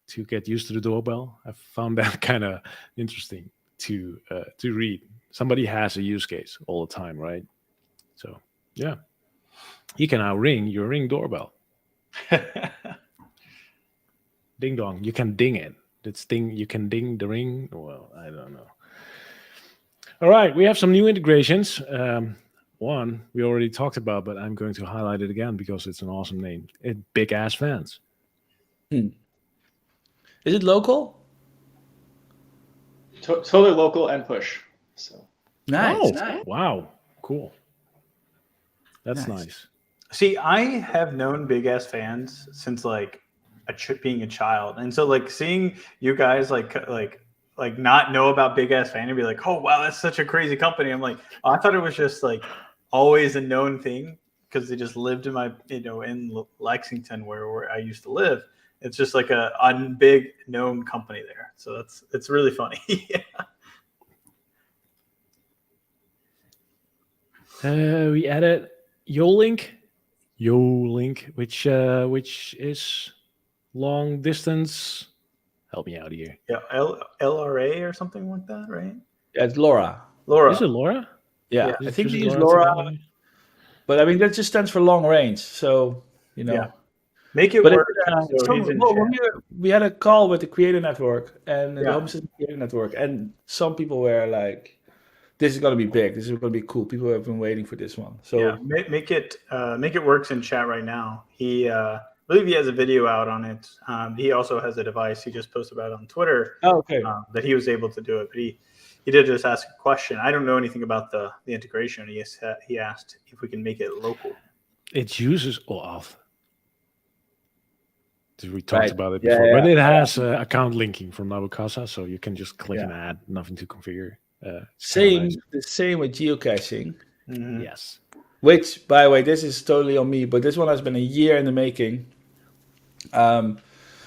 to get used to the doorbell. I found that kind of interesting to read. Somebody has a use case all the time, right? So, yeah. You can now ring your Ring doorbell. Ding dong. You can ding it. It's ding. You can ding the Ring. Well, I don't know. All right. We have some new integrations. One we already talked about, but I'm going to highlight it again because it's an awesome name. Big Ass Fans. Is it local? Totally local and push. So Nice. Oh, Nice. wow. Cool. That's Nice. nice. See, I have known Big Ass Fans since like being a child, and so like seeing you guys like not know about Big Ass Fan and be like, oh wow, that's such a crazy company. I'm like, oh, I thought it was just like always a known thing because they just lived in my in Lexington where I used to live. It's just like a big known company there, so it's really funny. We added YoLink, which is long distance. Help me out here. Yeah, LRA or something like that, right? Yeah, it's LoRa. Laura. Is it LoRa? Yeah, Is I it think they just use LoRa LoRa, technology? but I mean that just stands for long range. So Yeah. Make it But work. it's, So he's in well, chat. we had a call with the Creator Network and the Yeah. Home Assistant Creator Network, and some people were like, "This is gonna be big. This is gonna be cool." People have been waiting for this one. So Yeah, make it works in chat right now. I believe he has a video out on it. He also has a device. He just posted about it on Twitter. okay. That he was able to do it, but he did just ask a question. I don't know anything about the integration. He asked if we can make it local. It uses OAuth. We talked Right. about it Yeah, before, yeah. but it has account linking from Nabukasa, so you can just click and add, nothing to configure. The same with geocaching. Mhm. Yes. Which, by the way, this is totally on me, but this one has been a year in the making.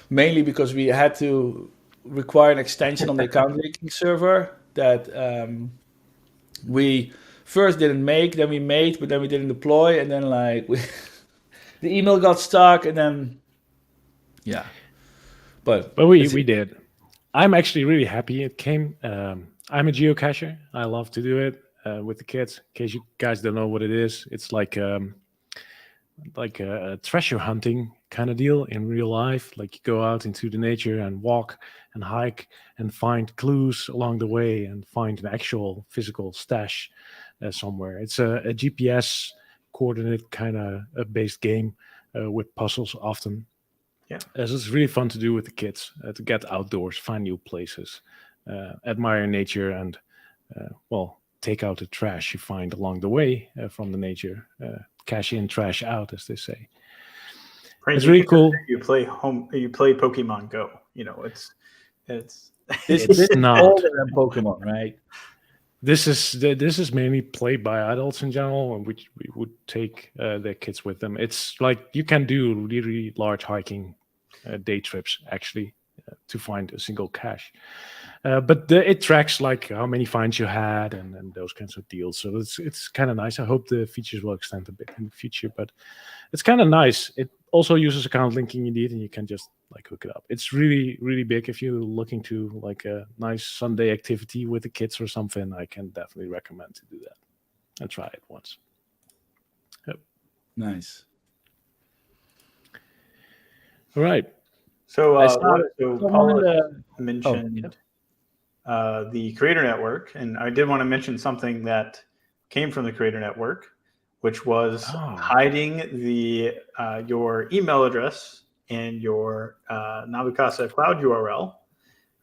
Mainly because we had to require an extension on the account linking server that we first didn't make, then we made, but then we didn't deploy, and then like the email got stuck, and then But we did. I'm actually really happy it came. I'm a geocacher. I love to do it with the kids. In case you guys don't know what it is, it's like a treasure hunting kind of deal in real life. Like you go out into the nature and walk and hike and find clues along the way and find an actual physical stash somewhere. It's a GPS coordinate kind of based game with puzzles often. Yeah, so it's really fun to do with the kids to get outdoors, find new places, admire nature, and take out the trash you find along the way from the nature. Cash in, trash out, as they say. Frank, it's really cool. You play Pokemon Go. It's not older than Pokemon, right? This is mainly played by adults in general, and which we would take their kids with them. It's like you can do really large hiking day trips actually to find a single cache. But it tracks like how many finds you had and those kinds of deals. So it's kind of nice. I hope the features will extend a bit in the future, but it's kind of nice. It also uses account linking indeed, and you can just like hook it up. It's really, really big. If you're looking to like a nice Sunday activity with the kids or something, I can definitely recommend to do that and try it once. Yep. Nice. All right. So, Paula mentioned. the Creator Network, and I did want to mention something that came from the Creator Network, which was hiding your email address and your Nabu Casa Cloud URL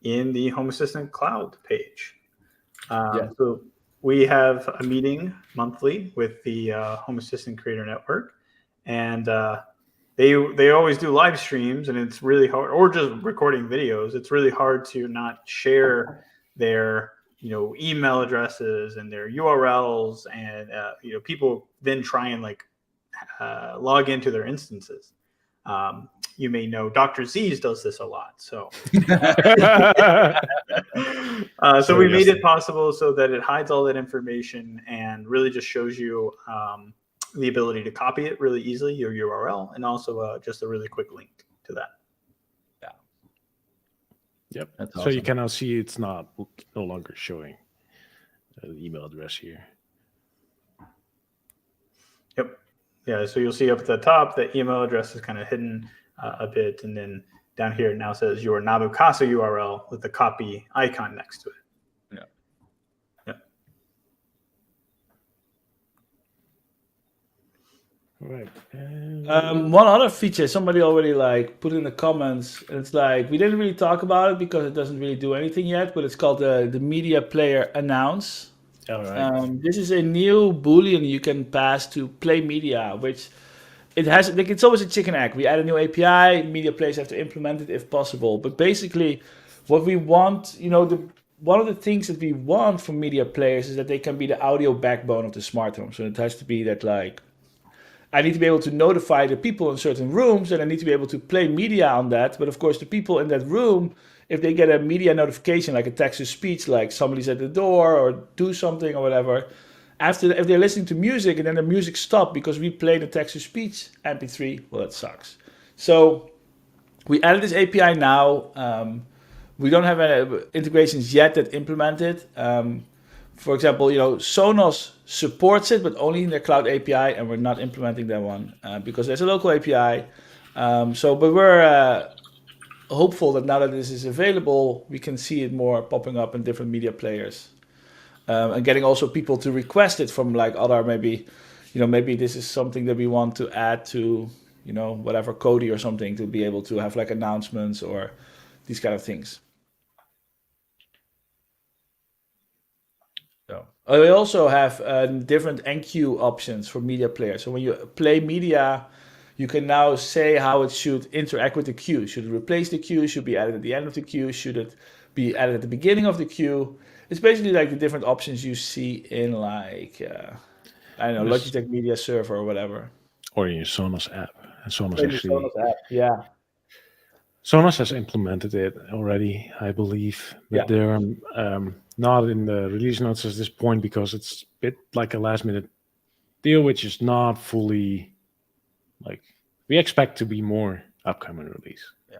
in the Home Assistant Cloud page. So we have a meeting monthly with the Home Assistant Creator Network, and they always do live streams, and it's really hard, or just recording videos. It's really hard to not share their email addresses and their URLs, and people then try and log into their instances. You may know Dr. Z's does this a lot. So, so we made it possible so that it hides all that information and really just shows you the ability to copy it really easily, your URL, and also just a really quick link to that. Yep. That's so awesome. you can now see it's no longer showing the email address here. Yep. Yeah. So you'll see up at the top that email address is kind of hidden a bit, and then down here it now says your Nabu Casa URL with the copy icon next to it. Right. One other feature somebody already put in the comments, and it's we didn't really talk about it because it doesn't really do anything yet, but it's called the media player announce. All right. This is a new boolean you can pass to play media, which it has it's always a chicken egg. We add a new API, media players have to implement it if possible, but basically what we want, one of the things that we want from media players is that they can be the audio backbone of the smart home. So it has to be that I need to be able to notify the people in certain rooms, and I need to be able to play media on that. But of course, the people in that room, if they get a media notification, like a text-to-speech, like somebody's at the door or do something or whatever, if they're listening to music and then the music stopped because we played a text-to-speech MP3, well, that sucks. So we added this API now. We don't have any integrations yet that implement it. For example, Sonos supports it, but only in their cloud API, and we're not implementing that one because there's a local API. But we're hopeful that now that this is available, we can see it more popping up in different media players, and getting also people to request it from other maybe this is something that we want to add to whatever Kodi or something to be able to have announcements or these kind of things. We also have different enqueue options for media players. So when you play media, you can now say how it should interact with the queue. Should it replace the queue? Should it be added at the end of the queue? Should it be added at the beginning of the queue? It's basically the different options you see in Logitech Media Server or whatever. Or in your Sonos app. And Sonos yeah. Sonos has implemented it already, I believe, but they're not in the release notes at this point because it's a bit like a last-minute deal, which is not fully we expect to be more upcoming release. Yeah.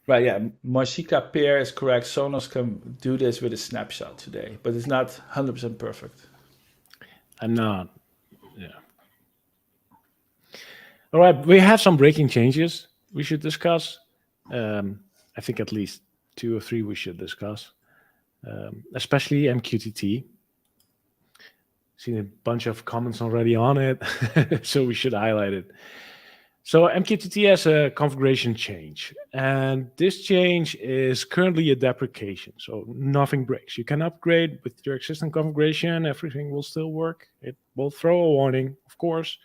Right. Yeah. Moshika Peer is correct. Sonos can do this with a snapshot today, but it's not 100% perfect. I'm not. Yeah. All right, we have some breaking changes we should discuss. I think at least 2 or 3 we should discuss, especially MQTT. Seen a bunch of comments already on it, so we should highlight it. So MQTT has a configuration change, and this change is currently a deprecation, so nothing breaks. You can upgrade with your existing configuration, everything will still work. It will throw a warning, of course,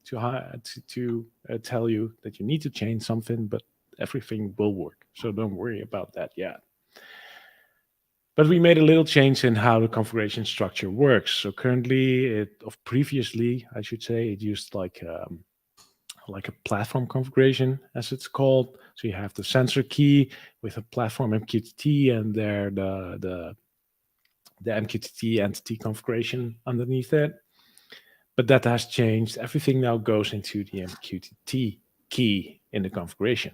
to tell you that you need to change something, but everything will work. So don't worry about that yet. But we made a little change in how the configuration structure works. So currently, previously, I should say, it used like a platform configuration, as it's called. So you have the sensor key with a platform MQTT, and there the MQTT entity configuration underneath it. But that has changed. Everything now goes into the MQTT key in the configuration.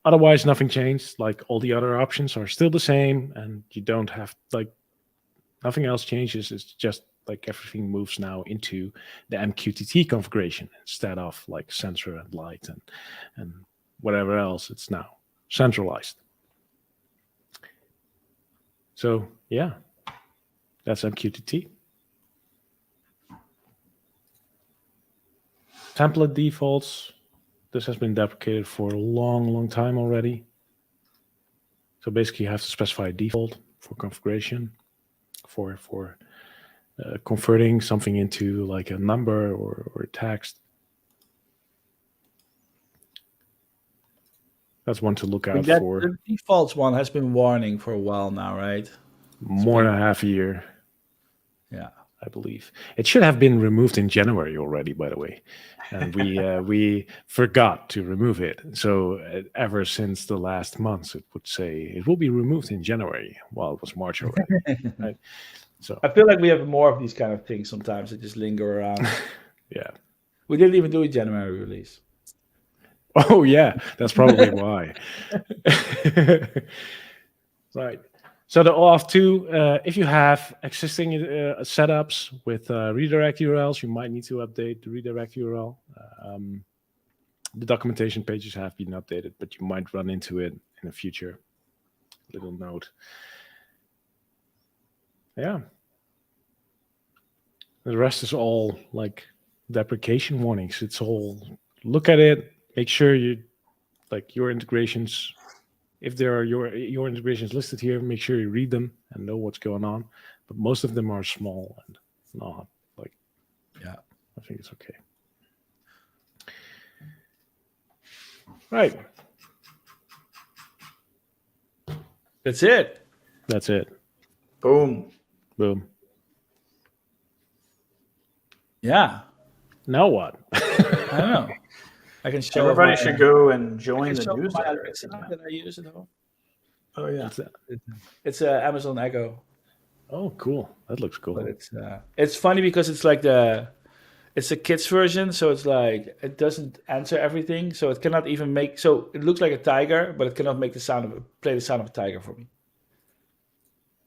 Otherwise, nothing changed. All the other options are still the same, and you don't have nothing else changes. It's just everything moves now into the MQTT configuration instead of sensor and light and whatever else it's now. centralized. So yeah, that's MQTT. Template defaults. This has been deprecated for a long time already. So basically, you have to specify a default for configuration, for converting something into like a number or text. That's one to look out for. The defaults one has been warning for a while now, right? More than a half a year. Yeah. I believe it should have been removed in January already, by the way, and we forgot to remove it. So ever since the last months, it would say it will be removed in January. Well, it was March already, right? So I feel like we have more of these kind of things sometimes that just linger around. yeah, we didn't even do a January release. Oh yeah, that's probably why. Right. So the OAuth 2, if you have existing setups with redirect URLs, you might need to update the redirect URL. The documentation pages have been updated, but you might run into it in a future little note. Yeah. The rest is all like deprecation warnings. It's all, look at it, make sure you, like your integrations, if there are your integrations listed here, make sure you read them and know what's going on. But most of them are small and not like, yeah, I think it's okay. Right. That's it. That's it. Boom. Boom. Yeah. Now what? I don't know. I can show Everybody should go and join the newsletter. That I use at home. Oh yeah, it's a Amazon Echo. Oh, cool. That looks cool. But it's funny because it's like it's a kids version, so it's like it doesn't answer everything, so it cannot even make. So it looks like a tiger, but it cannot make play the sound of a tiger for me.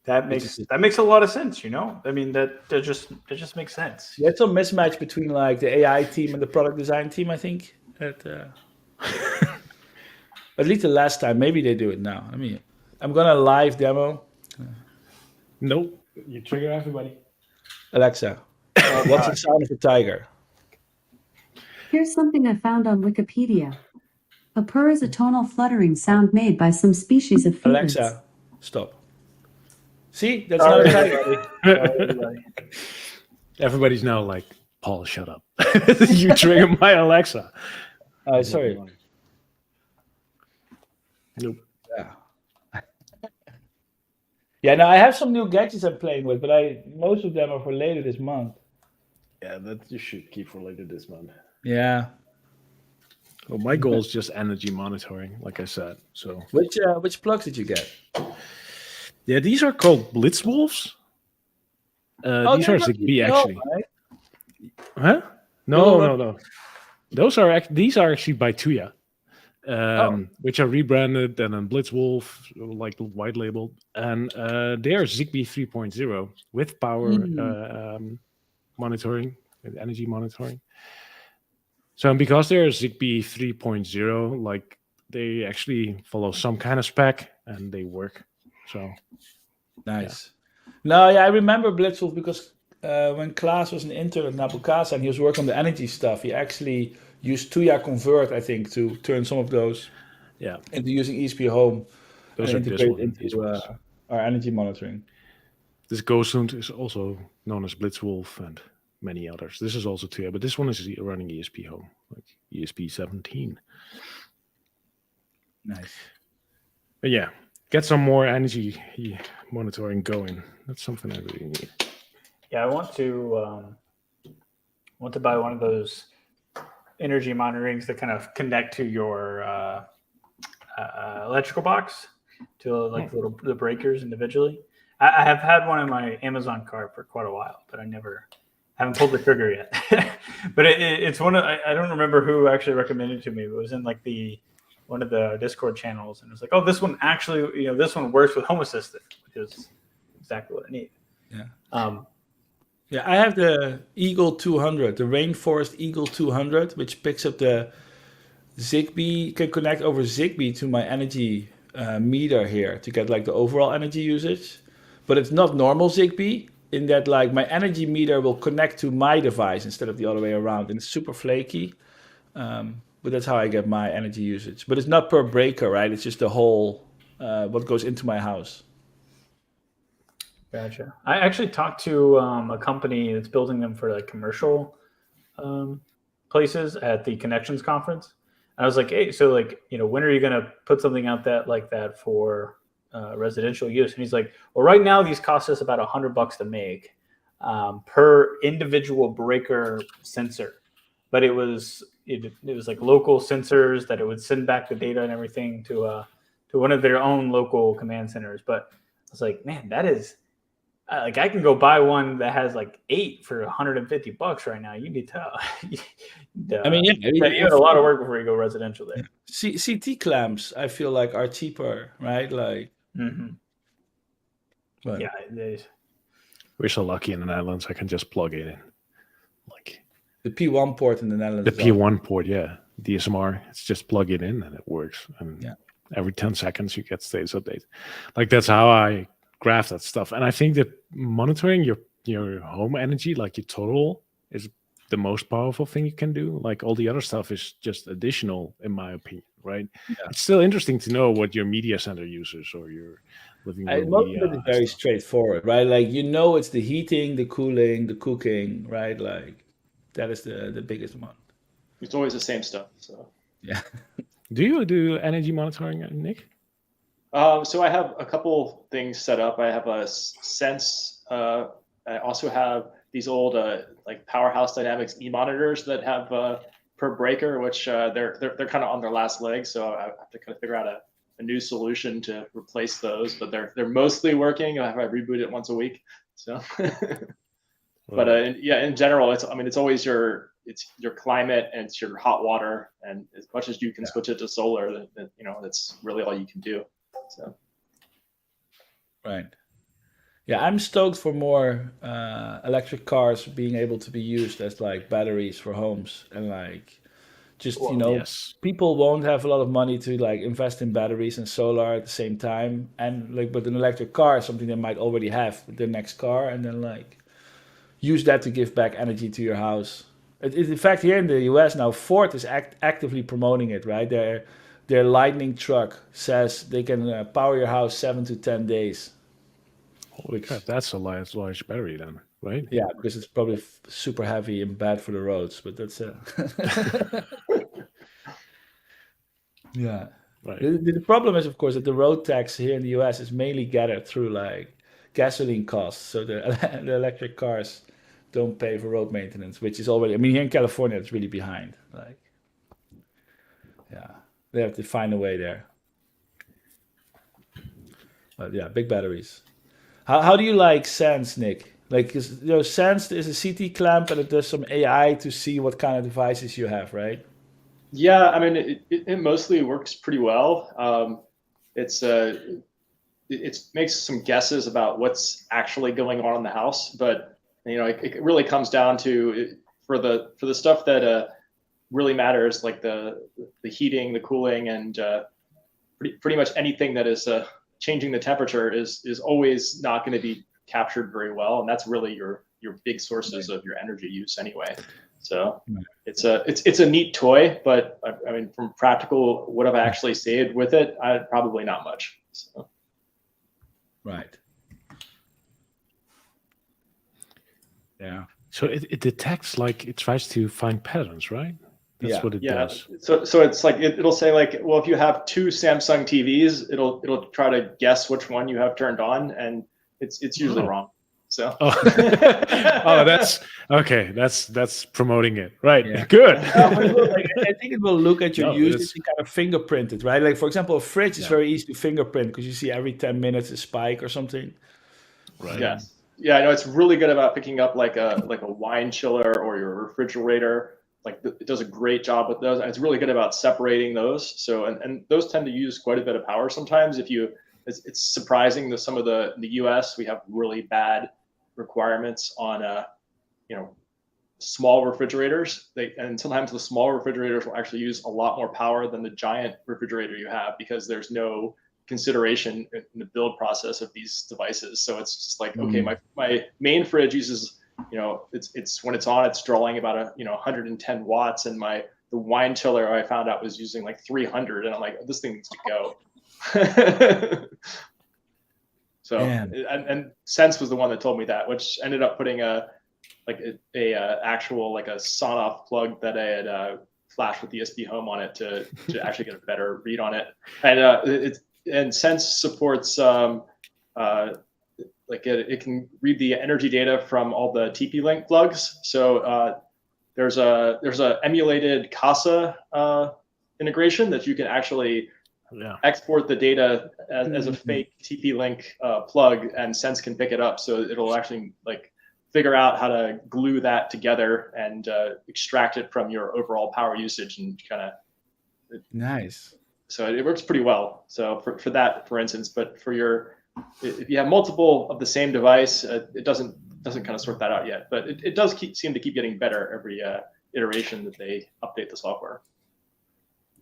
That makes a lot of sense. You know, I mean that just makes sense. There's some mismatch between like the AI team and the product design team. I think at least the last time. Maybe they do it now. I mean, I'm gonna live demo. Nope, you trigger everybody. Alexa, what's the sound of a tiger? Here's something I found on Wikipedia. A purr is a tonal fluttering sound made by some species of felines. Alexa, stop. See, that's not a tiger. Everybody's now like, Paul, shut up. You trigger my Alexa. Sorry. Nope. Yeah. Yeah, now I have some new gadgets I'm playing with, but most of them are for later this month. Yeah, that you should keep for later this month. Yeah. Well, my goal is just energy monitoring, like I said. So which plugs did you get? Yeah, these are called Blitzwolves. These are Zigbee actually. Right? Huh? No. These are actually by Tuya. Which are rebranded and then Blitzwolf, like white labeled, and they are Zigbee 3.0 with power monitoring and energy monitoring. So because they're Zigbee 3.0, like they actually follow some kind of spec and they work. So nice. Yeah. No, I remember Blitzwolf because when Klaas was an intern at Nabukasa and he was working on the energy stuff, he actually used Tuya Convert, I think, to turn some of those into using ESP Home those and integrate into our energy monitoring. This Ghosthund is also known as Blitzwolf and many others. This is also Tuya, but this one is running ESP Home, like ESP 17. Nice. But yeah, get some more energy monitoring going. That's something I really need. Yeah, I want to buy one of those energy monitorings that kind of connect to your electrical box to like the breakers individually. I have had one in my Amazon cart for quite a while, but I haven't pulled the trigger yet. But it's one of, I don't remember who actually recommended it to me. But it was in like one of the Discord channels, and it was like, oh, this one actually, this one works with Home Assistant, which is exactly what I need. Yeah. Yeah, I have the Eagle 200, the Rainforest Eagle 200, which picks up the Zigbee can connect over Zigbee to my energy meter here to get like the overall energy usage. But it's not normal Zigbee in that like my energy meter will connect to my device instead of the other way around, and it's super flaky. But that's how I get my energy usage. But it's not per breaker, right? It's just the whole what goes into my house. Gotcha. I actually talked to a company that's building them for like commercial places at the Connections conference. I was like, hey, so like, when are you going to put something out that for residential use? And he's like, well, right now these cost us about $100 to make per individual breaker sensor. But it was like local sensors that it would send back the data and everything to one of their own local command centers. But I was like, man, that is like I can go buy one that has like 8 for $150 right now. You need to. I mean, you had a lot of work before you go residential there. CT clamps, I feel like, are cheaper, right? Like, but yeah, we're so lucky in the Netherlands. I can just plug it in, like the P1 port in the Netherlands. The P1 port, yeah, DSMR. It's just plug it in and it works. And every 10 seconds you get status update. Like that's how I graph that stuff. And I think that monitoring your home energy, like your total, is the most powerful thing you can do. Like all the other stuff is just additional, in my opinion, right? Yeah. It's still interesting to know what your media center uses or your living room most of it is very straightforward, right? Like it's the heating, the cooling, the cooking, right? Like that is the biggest one. It's always the same stuff. So yeah. Do you do energy monitoring, Nick? So I have a couple things set up. I have a Sense. I also have these old like Powerhouse Dynamics e-monitors that have per breaker, which they're kind of on their last leg. So I have to kind of figure out a new solution to replace those. But they're mostly working. I reboot it once a week. So, but in general, it's always your climate and it's your hot water, and as much as you can switch it to solar, then that's really all you can do. So, right. Yeah, I'm stoked for more electric cars being able to be used as like batteries for homes, and like just people won't have a lot of money to like invest in batteries and solar at the same time, and like but an electric car is something they might already have with their next car, and then like use that to give back energy to your house. In fact, here in the US now, Ford is actively promoting it, right? Their Lightning truck says they can power your house 7 to 10 days. Holy crap, that's a large battery then, right? Yeah, because it's probably super heavy and bad for the roads, but that's yeah. Right. The problem is, of course, that the road tax here in the US is mainly gathered through like gasoline costs. So the electric cars don't pay for road maintenance, which is already, here in California, it's really behind. Like, yeah, they have to find a way there. But yeah, big batteries. How do you like Sense, Nick? Like, Sense is a CT clamp and it does some AI to see what kind of devices you have, right? Yeah, it mostly works pretty well. It makes some guesses about what's actually going on in the house, but it really comes down to for the stuff that really matters, like the heating, the cooling, and pretty much anything that is changing the temperature is always not going to be captured very well, and that's really your big sources of your energy use anyway. So it's a neat toy, but from practical, what have I actually saved with it? Probably not much. So. Right. Yeah. So it detects, like, it tries to find patterns, right? That's what it does. So it's like it'll say, like, well, if you have 2 Samsung TVs, it'll try to guess which one you have turned on, and it's usually wrong. So that's okay. That's promoting it, right? Yeah. Good. I think it will look at your usage and kind of fingerprint it, right? Like, for example, a fridge is very easy to fingerprint because you see every 10 minutes a spike or something. Right. Yes. Yeah, I know it's really good about picking up like a wine chiller or your refrigerator. Like it does a great job with those, and it's really good about separating those. So and those tend to use quite a bit of power sometimes. It's surprising that some of the US we have really bad requirements on small refrigerators. And sometimes the small refrigerators will actually use a lot more power than the giant refrigerator you have, because there's no consideration in the build process of these devices. So it's just like, okay, my main fridge uses, it's when it's on, it's drawing about 110 watts, and the wine chiller I found out was using like 300, and I'm like, this thing needs to go. So and Sense was the one that told me that, which ended up putting actual like a sawn-off plug that I had flashed with ESP Home on it to actually get a better read on it. And Sense supports it can read the energy data from all the TP-Link plugs. So there's a emulated Casa integration that you can actually export the data as a fake TP-Link plug, and Sense can pick it up. So it'll actually like figure out how to glue that together and extract it from your overall power usage and kind of. Nice. So it works pretty well. So for that, for instance, but if you have multiple of the same device, it doesn't kind of sort that out yet. But it does seem to keep getting better every iteration that they update the software.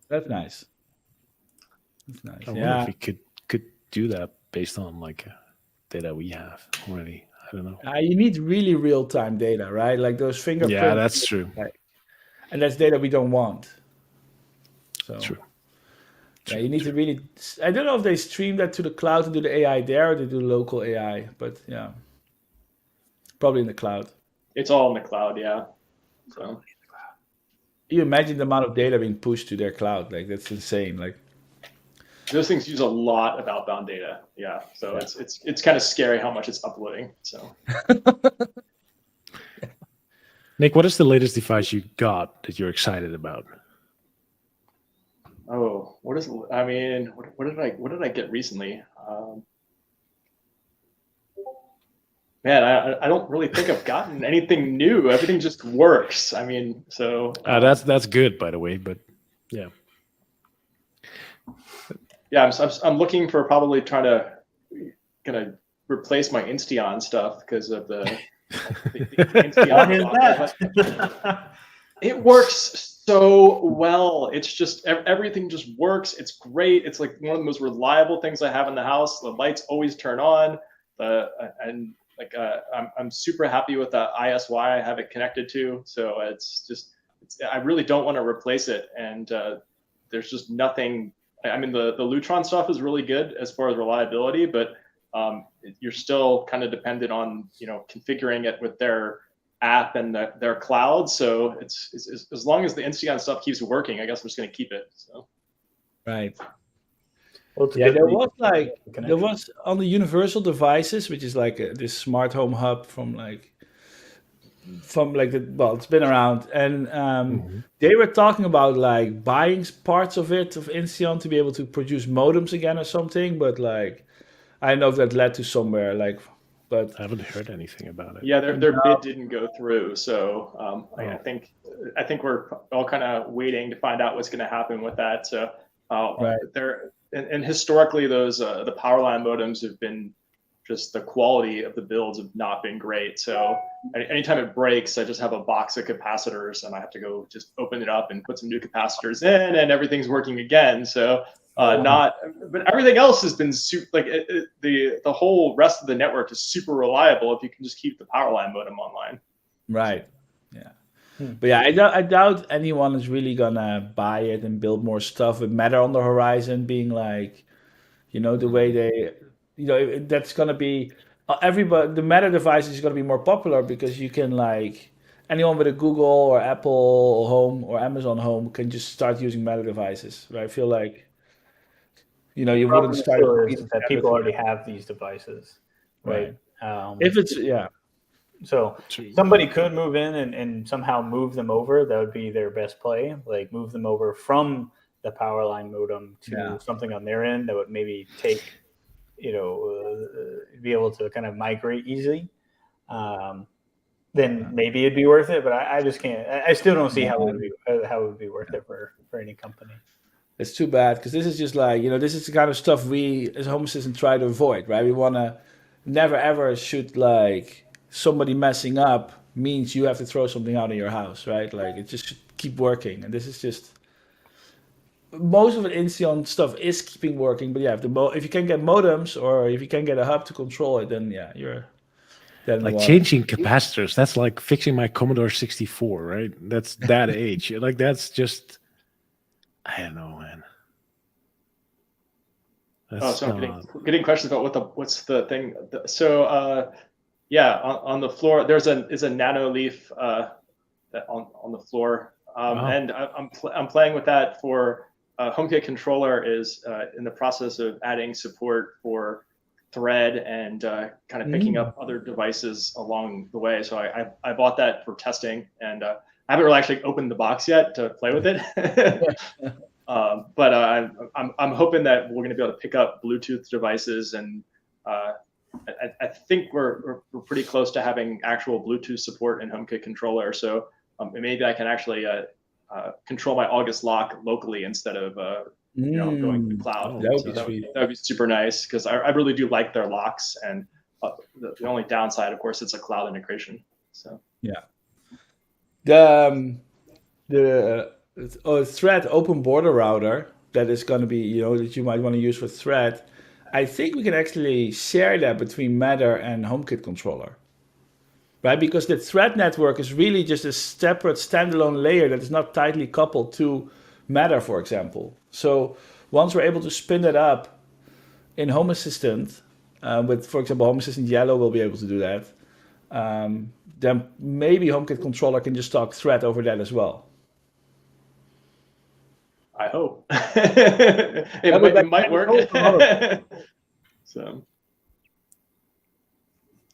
That's nice. That's nice. I wonder if we could do that based on like data we have already. I don't know. You need really real-time data, right? Like those fingerprints. Yeah, that's true. And that's data we don't want. So. True. Yeah, you need to really. I don't know if they stream that to the cloud and do the AI there, or they do local AI, but yeah, probably in the cloud. It's all in the cloud, yeah. So you imagine the amount of data being pushed to their cloud? Like that's insane. Like those things use a lot of outbound data. Yeah, so it's kind of scary how much it's uploading. So Nick, what is the latest device you got that you're excited about? Oh, what did I get recently? Man, I don't really think I've gotten anything new. Everything just works. I mean, so that's good, by the way. But yeah, I'm looking for probably trying to replace my Insteon stuff because of the Insteon. What is that? It works so well. It's just everything just works. It's great. It's like one of the most reliable things I have in the house. The lights always turn on. I'm super happy with the ISY I have it connected to. So I really don't want to replace it. And there's just nothing. I mean, the Lutron stuff is really good as far as reliability, but you're still kind of dependent on configuring it with their app and their cloud. So it's as long as the Insteon stuff keeps working, I guess I'm just going to keep it. So right. Well, there was on the universal devices, which is like this smart home hub it's been around, and they were talking about like buying parts of Insteon to be able to produce modems again or something, but like I don't know if that led to somewhere but I haven't heard anything about it. Yeah, their bid didn't go through, so I think we're all kind of waiting to find out what's going to happen with that. So and historically those the power line modems have been just the quality of the builds have not been great. So anytime it breaks, I just have a box of capacitors and I have to go just open it up and put some new capacitors in, and everything's working again. So but everything else has been the whole rest of the network is super reliable if you can just keep the power line modem online. Right. Yeah. But yeah, I doubt anyone is really gonna buy it and build more stuff with Matter on the horizon being like, the way they, that's gonna be everybody. The Matter device is gonna be more popular because you can like anyone with a Google or Apple Home or Amazon Home can just start using Matter devices. Right? I feel like. You wouldn't start that people already have these devices, right? If it's so somebody could move in and somehow move them over. That would be their best play. Like move them over from the power line modem to something on their end that would maybe take, be able to kind of migrate easily. Then maybe it'd be worth it. But I just can't. I still don't see how it would be worth it for any company. It's too bad because this is just like, this is the kind of stuff we as Home Assistant try to avoid, right? We want to never ever shoot like somebody messing up means you have to throw something out in your house, right? Like it just should keep working. And this is just most of the Insteon stuff is keeping working, but yeah, if you can get modems or if you can get a hub to control it, then yeah, you're dead in the Like water. changing capacitors, that's like fixing my Commodore 64, right? That's that age. Like that's just, I don't know, man. That's So I'm getting questions about what's the thing. So yeah, on the floor there's a nano leaf on the floor, and I'm playing with that for HomeKit controller is in the process of adding support for thread and kind of picking up other devices along the way. So I bought that for testing, and I haven't really actually opened the box yet to play with it. But I'm hoping that we're going to be able to pick up Bluetooth devices, and I think we're pretty close to having actual Bluetooth support in HomeKit controller. So maybe I can actually control my August lock locally instead of going to the cloud. That would So be sweet. that would be super nice, because I really do like their locks, and the only downside, of course, it's a cloud integration. So yeah, the Thread open border router that is going to be that you might want to use for Thread. I think we can actually share that between Matter and HomeKit controller, right? Because the Thread network is really just a separate standalone layer that is not tightly coupled to Matter, for example. So once we're able to spin that up in Home Assistant, with, for example, Home Assistant Yellow will be able to do that, then maybe HomeKit controller can just talk Thread over that as well. I hope. it might work. So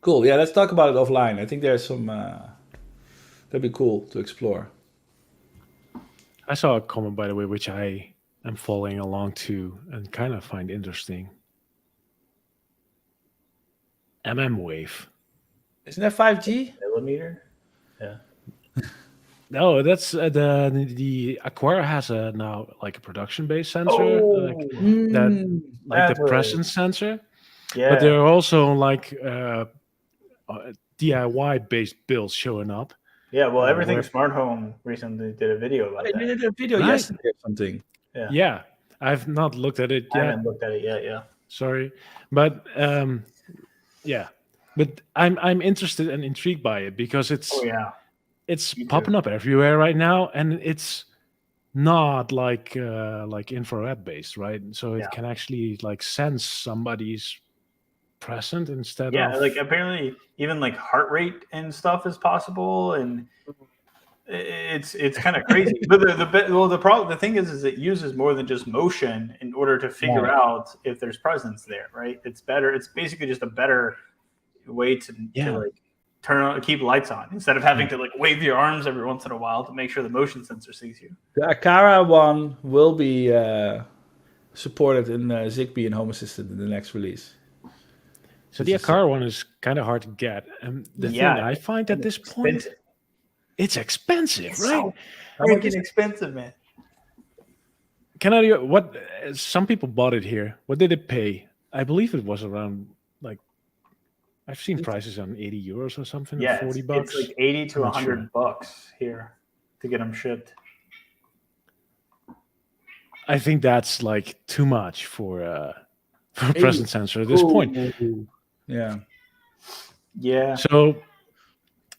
cool. Yeah, let's talk about it offline. I think there's some that'd be cool to explore. I saw a comment, by the way, which I am following along to and kind of find interesting. Wave. Isn't that 5G? Millimeter? Yeah. No, that's the Aquara has now like a production-based sensor, like the presence sensor. Yeah. But there are also like DIY-based builds showing up. Yeah, well, Everything Smart Home recently did a video about that. They did a video yesterday or something. Yeah, I've not looked at it yet. I haven't looked at it yet. Yeah. Sorry, but yeah, but I'm interested and intrigued by it because it's popping up everywhere right now, and it's not like infrared based, right? So it can actually like sense somebody's present instead of like apparently even like heart rate and stuff is possible, and it's kind of crazy. But the thing is it uses more than just motion in order to figure out if there's presence there, right? It's basically just a better way to like keep lights on instead of having to like wave your arms every once in a while to make sure the motion sensor sees you. The Akara one will be supported in Zigbee and Home Assistant in the next release. So the Akara one is kind of hard to get, and the thing I find at this point, it's expensive, right? So freaking expensive, man. What some people bought it here. What did it pay? I believe it was around like I've seen prices on 80 euros or something. Yeah, $40. It's like 80 to $100 here to get them shipped. I think that's like too much for a presence sensor at this point. Yeah. So,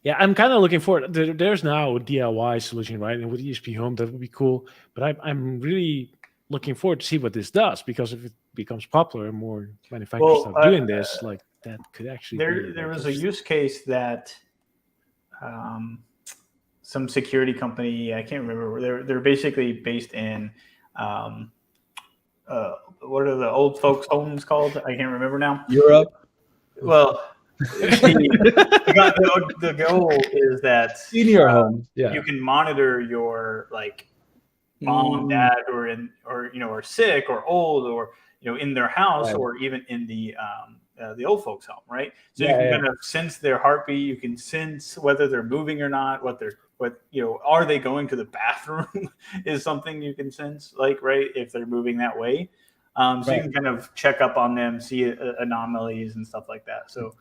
yeah, I'm kind of looking forward. There's now a DIY solution, right? And with ESP Home, that would be cool. But I'm really looking forward to see what this does, because if it becomes popular and more manufacturers start doing this, like that could actually there was a use case that some security company, I can't remember, they're basically based in what are the old folks homes called? I can't remember now. Europe. Well, the goal is that senior homes. You can monitor your like mom, dad, or sick or old, or in their house, or even in the old folks' home, right? So you can kind of sense their heartbeat. You can sense whether they're moving or not. Are they going to the bathroom? Is something you can sense, like, right, if they're moving that way. So you can kind of check up on them, see anomalies and stuff like that. So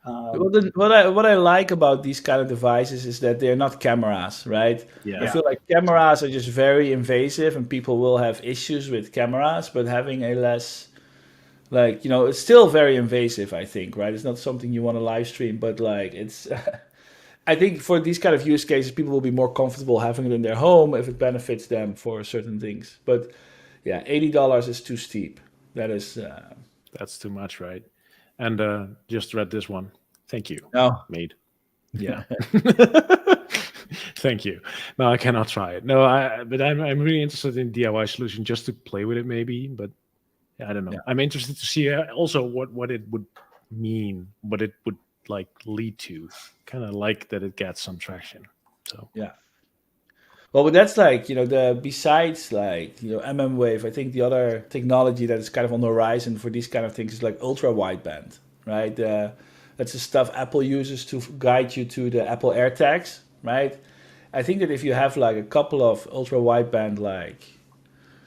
Well, what I like about these kind of devices is that they're not cameras, right? Yeah. I feel like cameras are just very invasive, and people will have issues with cameras. But having a less, like, it's still very invasive, I think, right? It's not something you want to live stream, but like it's. I think for these kind of use cases, people will be more comfortable having it in their home if it benefits them for certain things. But yeah, $80 is too steep. That is. That's too much, right? And just read this one. Thank you, No. mate. Yeah. Thank you. No, I cannot try it. No, but I'm really interested in DIY solution just to play with it, maybe. But I don't know. Yeah. I'm interested to see also what it would mean, what it would like lead to. Kind of like that it gets some traction. So Yeah. Well, but that's like, besides like, Wave, I think the other technology that is kind of on the horizon for these kind of things is like ultra wideband, right? That's the stuff Apple uses to guide you to the Apple AirTags, right? I think that if you have like a couple of ultra wideband like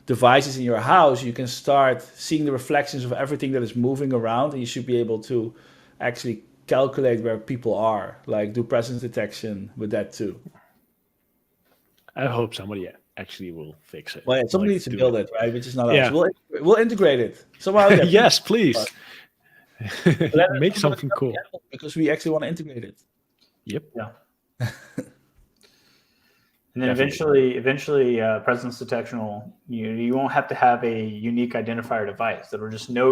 devices in your house, you can start seeing the reflections of everything that is moving around, and you should be able to actually calculate where people are, like do presence detection with that too. I hope somebody actually will fix it. Well, yeah, somebody needs to build it, right? Which is not us. We'll integrate it somehow. Yes, please. Make But something cool. Because we actually want to integrate it. Yep. Yeah. And then eventually, presence detection you won't have to have a unique identifier device that'll just know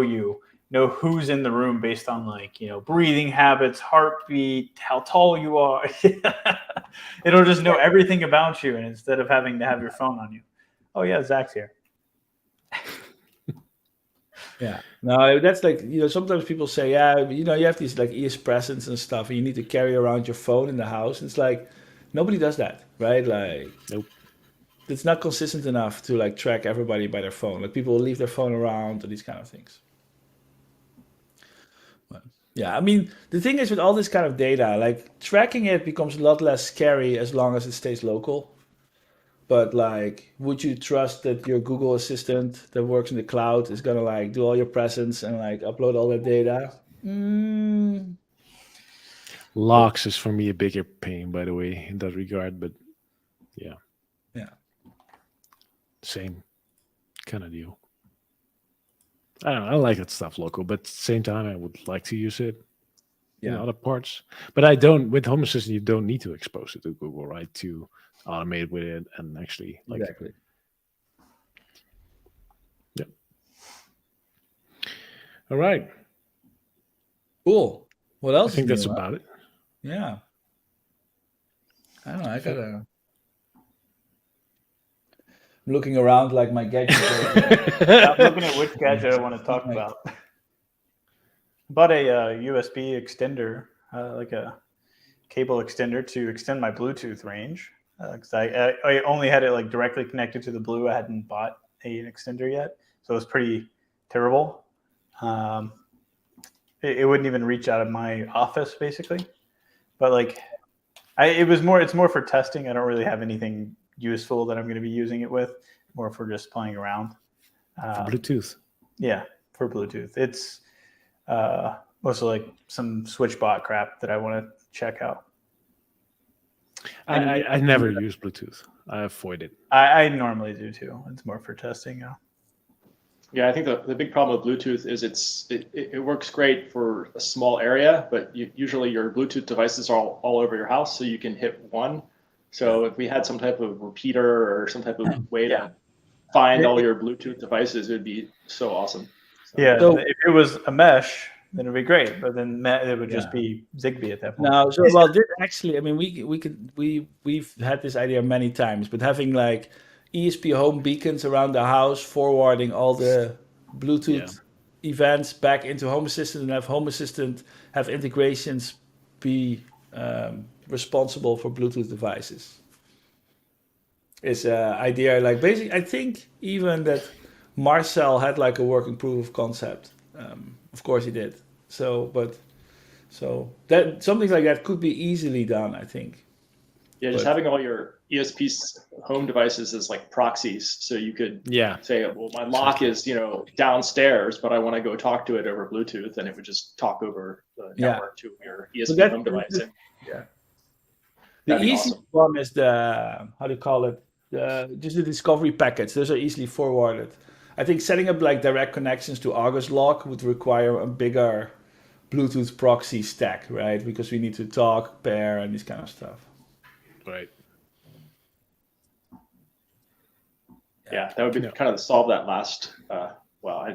who's in the room based on like breathing habits, heartbeat, how tall you are. It'll just know everything about you, and instead of having to have your phone on you, oh yeah, Zach's here. Yeah, no, that's like sometimes people say, yeah, you have these like ES presence and stuff, and you need to carry around your phone in the house. It's like nobody does that, right? Like, nope. It's not consistent enough to like track everybody by their phone. Like people will leave their phone around or these kind of things. But, yeah, I mean, the thing is with all this kind of data, like tracking it becomes a lot less scary as long as it stays local. But like, would you trust that your Google Assistant that works in the cloud is gonna like do all your presence and like upload all that data? Logs is for me a bigger pain, by the way, in that regard. But yeah, same kind of deal. I don't know. I like that stuff local, but at the same time, I would like to use it in other parts. But I don't. With Home Assistant, you don't need to expose it to Google, right? To automate with it and actually like exactly. Yeah. All right. Cool. What else? I think that's about it. Yeah. I don't know. I'm looking around like my gadget. I'm looking at which gadget I want to talk about. Bought a USB extender, like a cable extender to extend my Bluetooth range. Because I only had it like directly connected to the Blue. I hadn't bought an extender yet, so it was pretty terrible. It wouldn't even reach out of my office basically. But like, it's more for testing. I don't really have anything useful that I'm going to be using it with. More for just playing around. For Bluetooth. Yeah, for Bluetooth. It's mostly like some SwitchBot crap that I want to check out. I never use Bluetooth. I avoid it. I normally do too. It's more for testing now. Yeah, I think the big problem with Bluetooth is it works great for a small area, but usually your Bluetooth devices are all over your house, so you can hit one. So if we had some type of repeater or some type of way to find all your Bluetooth devices, it would be so awesome. So if it was a mesh, then it would be great. But then it would just be Zigbee at that point. No, this actually, I mean, we've had this idea many times, but having like ESP home beacons around the house, forwarding all the Bluetooth events back into Home Assistant, and have Home Assistant have integrations be responsible for Bluetooth devices. Is an idea like basically, I think even that Marcel had like a working proof of concept. Of course he did. So that something like that could be easily done, I think. Yeah, just having all your ESP home devices as like proxies. So you could say, well, my lock is, downstairs, but I want to go talk to it over Bluetooth, and it would just talk over the network to your ESP home device. The easiest one is the, how do you call it? Just the discovery packets. Those are easily forwarded. I think setting up like direct connections to Argus Log would require a bigger Bluetooth proxy stack, right? Because we need to talk, pair, and this kind of stuff. Right. Yeah, that would be kind of solve that last, not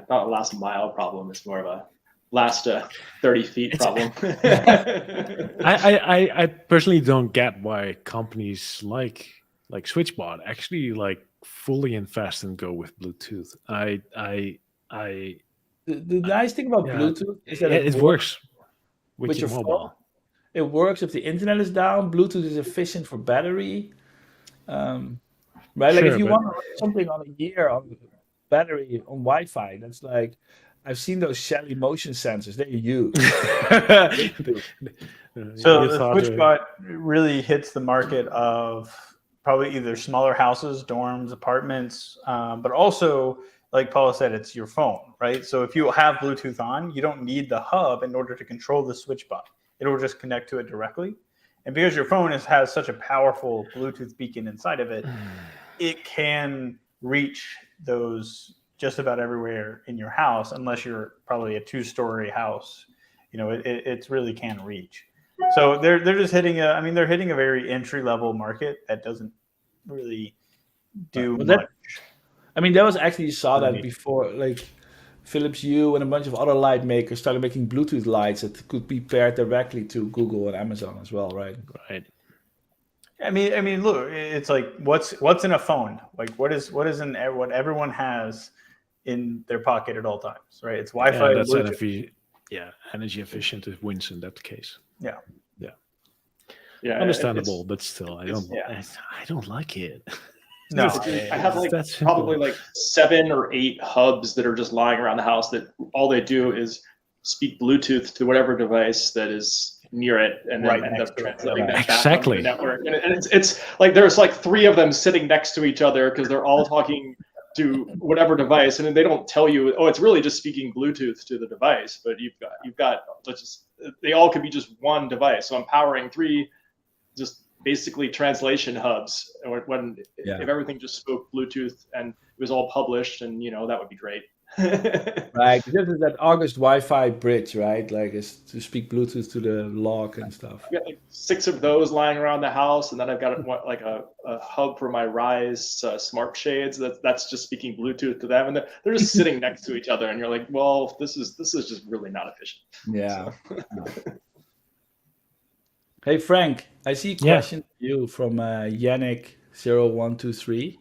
a last mile problem. It's more of a last 30 feet problem. I personally don't get why companies like SwitchBot actually like fully invest and go with Bluetooth. The nice thing about Bluetooth is that it works with your phone. mobile. It works if the internet is down. Bluetooth is efficient for battery. Right? Like if you want to run something on a year on battery on Wi-Fi, that's like, I've seen those Shelly motion sensors. They're huge. So the SwitchBot really hits the market of probably either smaller houses, dorms, apartments, but also, like Paula said, it's your phone, right? So if you have Bluetooth on, you don't need the hub in order to control the SwitchBot. It will just connect to it directly. And because your phone has such a powerful Bluetooth beacon inside of it, it can reach those just about everywhere in your house, unless you're probably a 2-story house. It really can reach. So they're just hitting they're hitting a very entry level market that doesn't really do much. That was actually, you saw that before, like Philips Hue and a bunch of other light makers started making Bluetooth lights that could be paired directly to Google and Amazon as well, right? Right. Look, it's like what's in a phone? Like what is in what everyone has in their pocket at all times, right? It's Wi-Fi. That's energy efficient. It wins in that case. Yeah, understandable, but still, I don't like it. No, I have probably 7 or 8 hubs that are just lying around the house that all they do is speak Bluetooth to whatever device that is near it, and then end up translating that back on the network. And it's like there's like 3 of them sitting next to each other because they're all talking to whatever device, and then they don't tell you, oh, it's really just speaking Bluetooth to the device, but you've got they all could be just one device. So I'm powering 3 just basically translation hubs if everything just spoke Bluetooth and it was all published, and that would be great. Right, this is that August Wi-Fi bridge, right? Like, is to speak Bluetooth to the log and stuff. I've got like 6 of those lying around the house, and then I've got a hub for my Rise smart shades that's just speaking Bluetooth to them, and they're just sitting next to each other, and you're like, well, this is just really not efficient. Yeah. Hey Frank, I see a question for you from Yannick0123.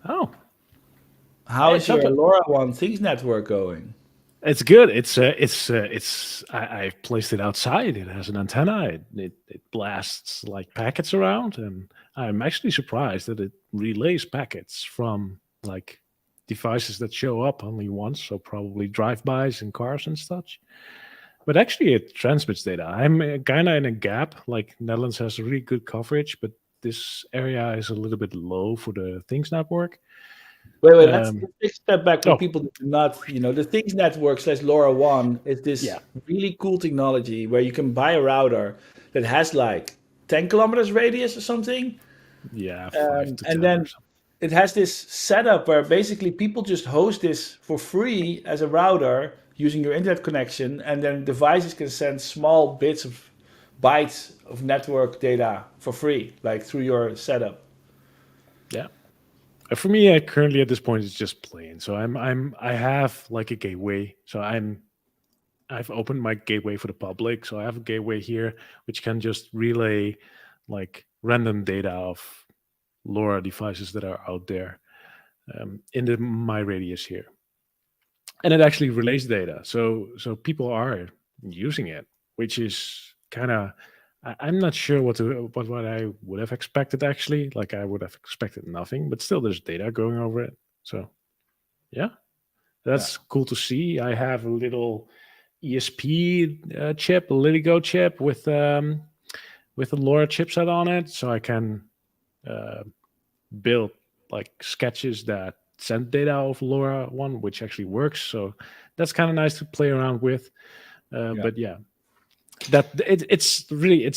Oh. How is your LoRaWAN Things network going? It's good. I placed it outside. It has an antenna. It blasts like packets around, and I'm actually surprised that it relays packets from like devices that show up only once, so probably drive-bys in cars and such. But actually, it transmits data. I'm kind of in a gap. Like Netherlands has really good coverage, but this area is a little bit low for the Things network. Wait, let's take a step back for people that do not, the Things network / LoRaWAN is this really cool technology where you can buy a router that has like 10 kilometers radius or something. Yeah, 5 to 10 and then it has this setup where basically people just host this for free as a router using your internet connection, and then devices can send small bytes of network data for free, like through your setup. Yeah. For me, currently at this point, it's just plain. So I have like a gateway. So I've opened my gateway for the public. So I have a gateway here which can just relay like random data of LoRa devices that are out there in my radius here, and it actually relays data. So people are using it, which is kind of. I'm not sure what I would have expected, actually. Like, I would have expected nothing, but still there's data going over it. So, yeah, that's cool to see. I have a little ESP chip, a LilyGo chip with a LoRa chipset on it, so I can build like sketches that send data over LoRaWAN, which actually works. So that's kind of nice to play around with. But yeah, it's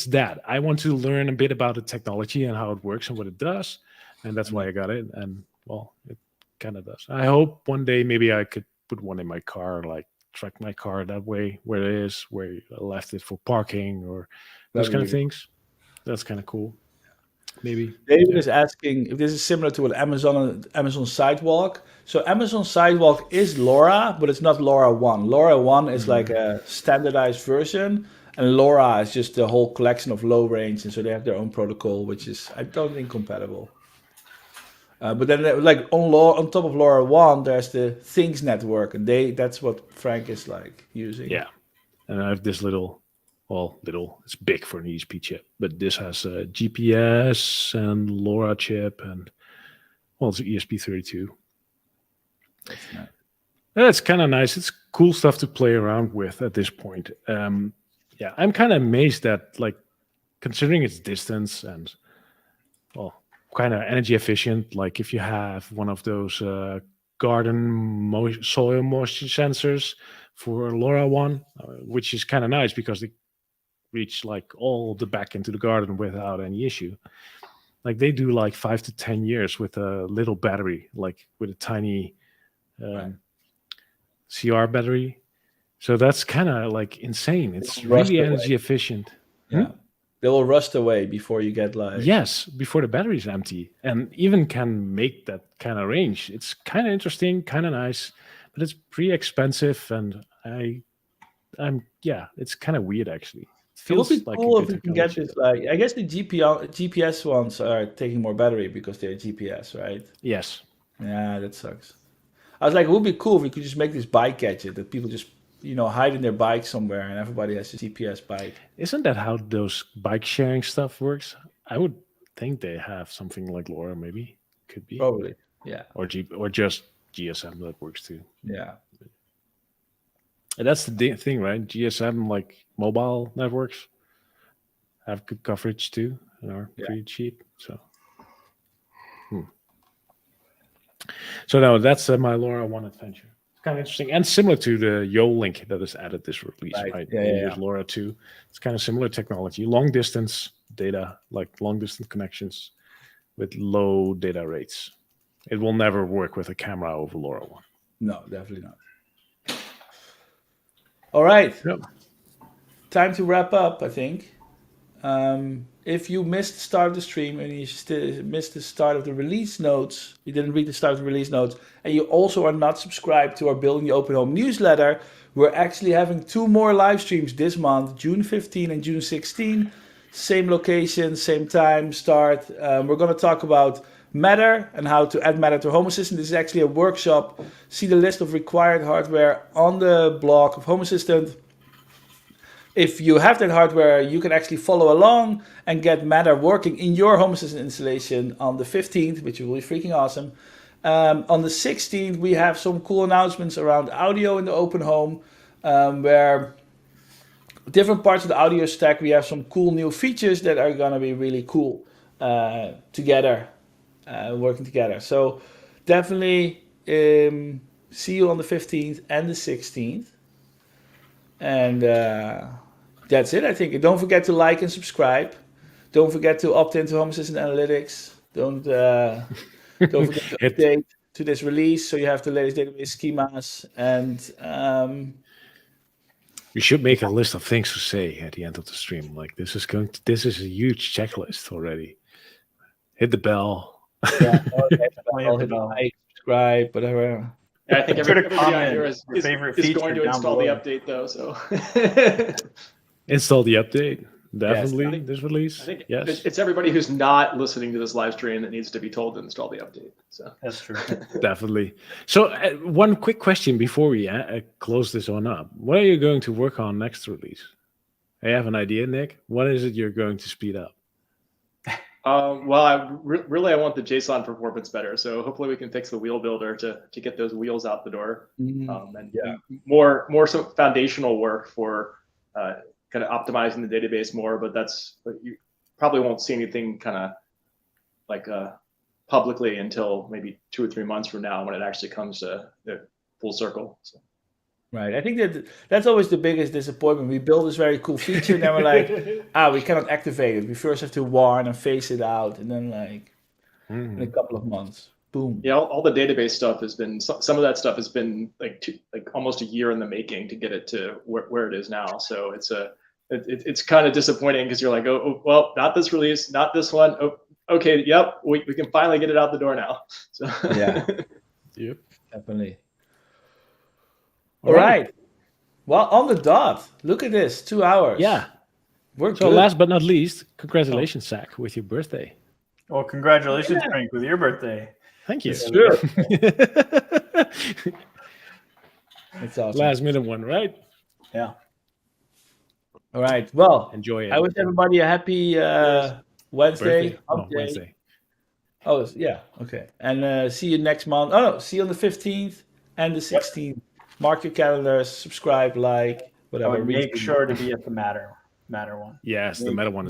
that I want to learn a bit about the technology and how it works and what it does, and that's why I got it. And well, it kind of does. I hope one day maybe I could put one in my car, like track my car that way, where it is, where I left it for parking or those kind of things. That's kind of cool. Maybe David is asking if this is similar to what Amazon Sidewalk. So Amazon Sidewalk is LoRa, but it's not LoRaWAN. LoRaWAN is like a standardized version, and LoRa is just a whole collection of low range, and so they have their own protocol, which is I don't think compatible. But then, like on top of LoRaWAN, there's the Things network, and that's what Frank is like using. Yeah, and I have this it's big for an ESP chip, but this has a GPS and LoRa chip, and it's an ESP32. That's nice. That's kind of nice. It's cool stuff to play around with at this point. Yeah, I'm kind of amazed that, like, considering its distance and kind of energy efficient. Like if you have one of those garden soil moisture sensors for LoRaWAN, which is kind of nice because they reach like all the back into the garden without any issue. Like they do like 5 to 10 years with a little battery, like with a tiny CR battery. So that's kind of like insane. It's really energy efficient. Yeah. They will rust away before you get like... Yes, before the battery is empty, and even can make that kind of range. It's kind of interesting, kind of nice, but it's pretty expensive, and it's kind of weird actually. It would be cool if we can get this. Like, I guess the GPS ones are taking more battery because they're GPS, right? Yes. Yeah, that sucks. I was like, it would be cool if we could just make this bike gadget that people just hide in their bike somewhere and everybody has a GPS bike. Isn't that how those bike sharing stuff works? I would think they have something like LoRa, maybe. Could be. Probably, yeah. Or just GSM that works too. Yeah. And that's the thing, right? GSM, like mobile networks, have good coverage too and are pretty cheap. So no, that's my LoRaWAN adventure. Kind of interesting and similar to the YoLink that is added this release, right? Use LoRa too. It's kind of similar technology, long distance data, like long distance connections with low data rates. It will never work with a camera over LoRaWAN. No, definitely not. All right, time to wrap up, I think. If you missed the start of the stream and you missed the start of the release notes, you didn't read the start of the release notes, and you also are not subscribed to our Building the Open Home newsletter, we're actually having 2 more live streams this month, June 15 and June 16. Same location, same time, start. We're going to talk about Matter and how to add Matter to Home Assistant. This is actually a workshop. See the list of required hardware on the blog of Home Assistant. If you have that hardware, you can actually follow along and get Matter working in your Home Assistant installation on the 15th, which will be freaking awesome. On the 16th, we have some cool announcements around audio in the open home, where different parts of the audio stack, we have some cool new features that are going to be really cool together, working together. So definitely see you on the 15th and the 16th. And that's it, I think. Don't forget to like and subscribe. Don't forget to opt into Home Assistant Analytics. Don't forget to update to this release so you have the latest database schemas. And you should make a list of things to say at the end of the stream. Like this is a huge checklist already. Hit the bell. Yeah, hit the like, subscribe, whatever. Yeah, I think everybody on here is going to install the update, though. So install the update. Definitely, this release. I think it's everybody who's not listening to this live stream that needs to be told to install the update. So that's true. Definitely. So one quick question before we close this on up. What are you going to work on next release? I have an idea, Nick. What is it you're going to speed up? Well, I want the JSON performance better. So hopefully we can fix the wheel builder to get those wheels out the door, and more so foundational work for kind of optimizing the database more. But you probably won't see anything kind of like publicly until maybe 2 or 3 months from now when it actually comes to the full circle. So. Right. I think that's always the biggest disappointment. We build this very cool feature, and then we're like, we cannot activate it. We first have to warn and phase it out, and then like in a couple of months, boom. Yeah, all the database stuff has been, some of that stuff has been like almost a year in the making to get it to where it is now. So it's kind of disappointing because you're like, oh, well, not this release, not this one. Oh, okay, yep, we can finally get it out the door now. So Yeah. Yep. Definitely. All right. Well, on the dot. Look at this, 2 hours. Yeah. We're So good. last but not least, congratulations, Zach, with your birthday. Well, congratulations, Frank, with your birthday. Thank you. It's true. It's awesome. Last minute one, right? Yeah. All right. Well, Enjoy it. I wish everybody a happy Wednesday. Birthday. Oh, Wednesday. Oh, yeah. Okay. And see you next month. Oh, no. See you on the 15th and the 16th. Mark your calendars, subscribe, like, whatever. I would make sure to be at the Matter one. Yes, the meta one is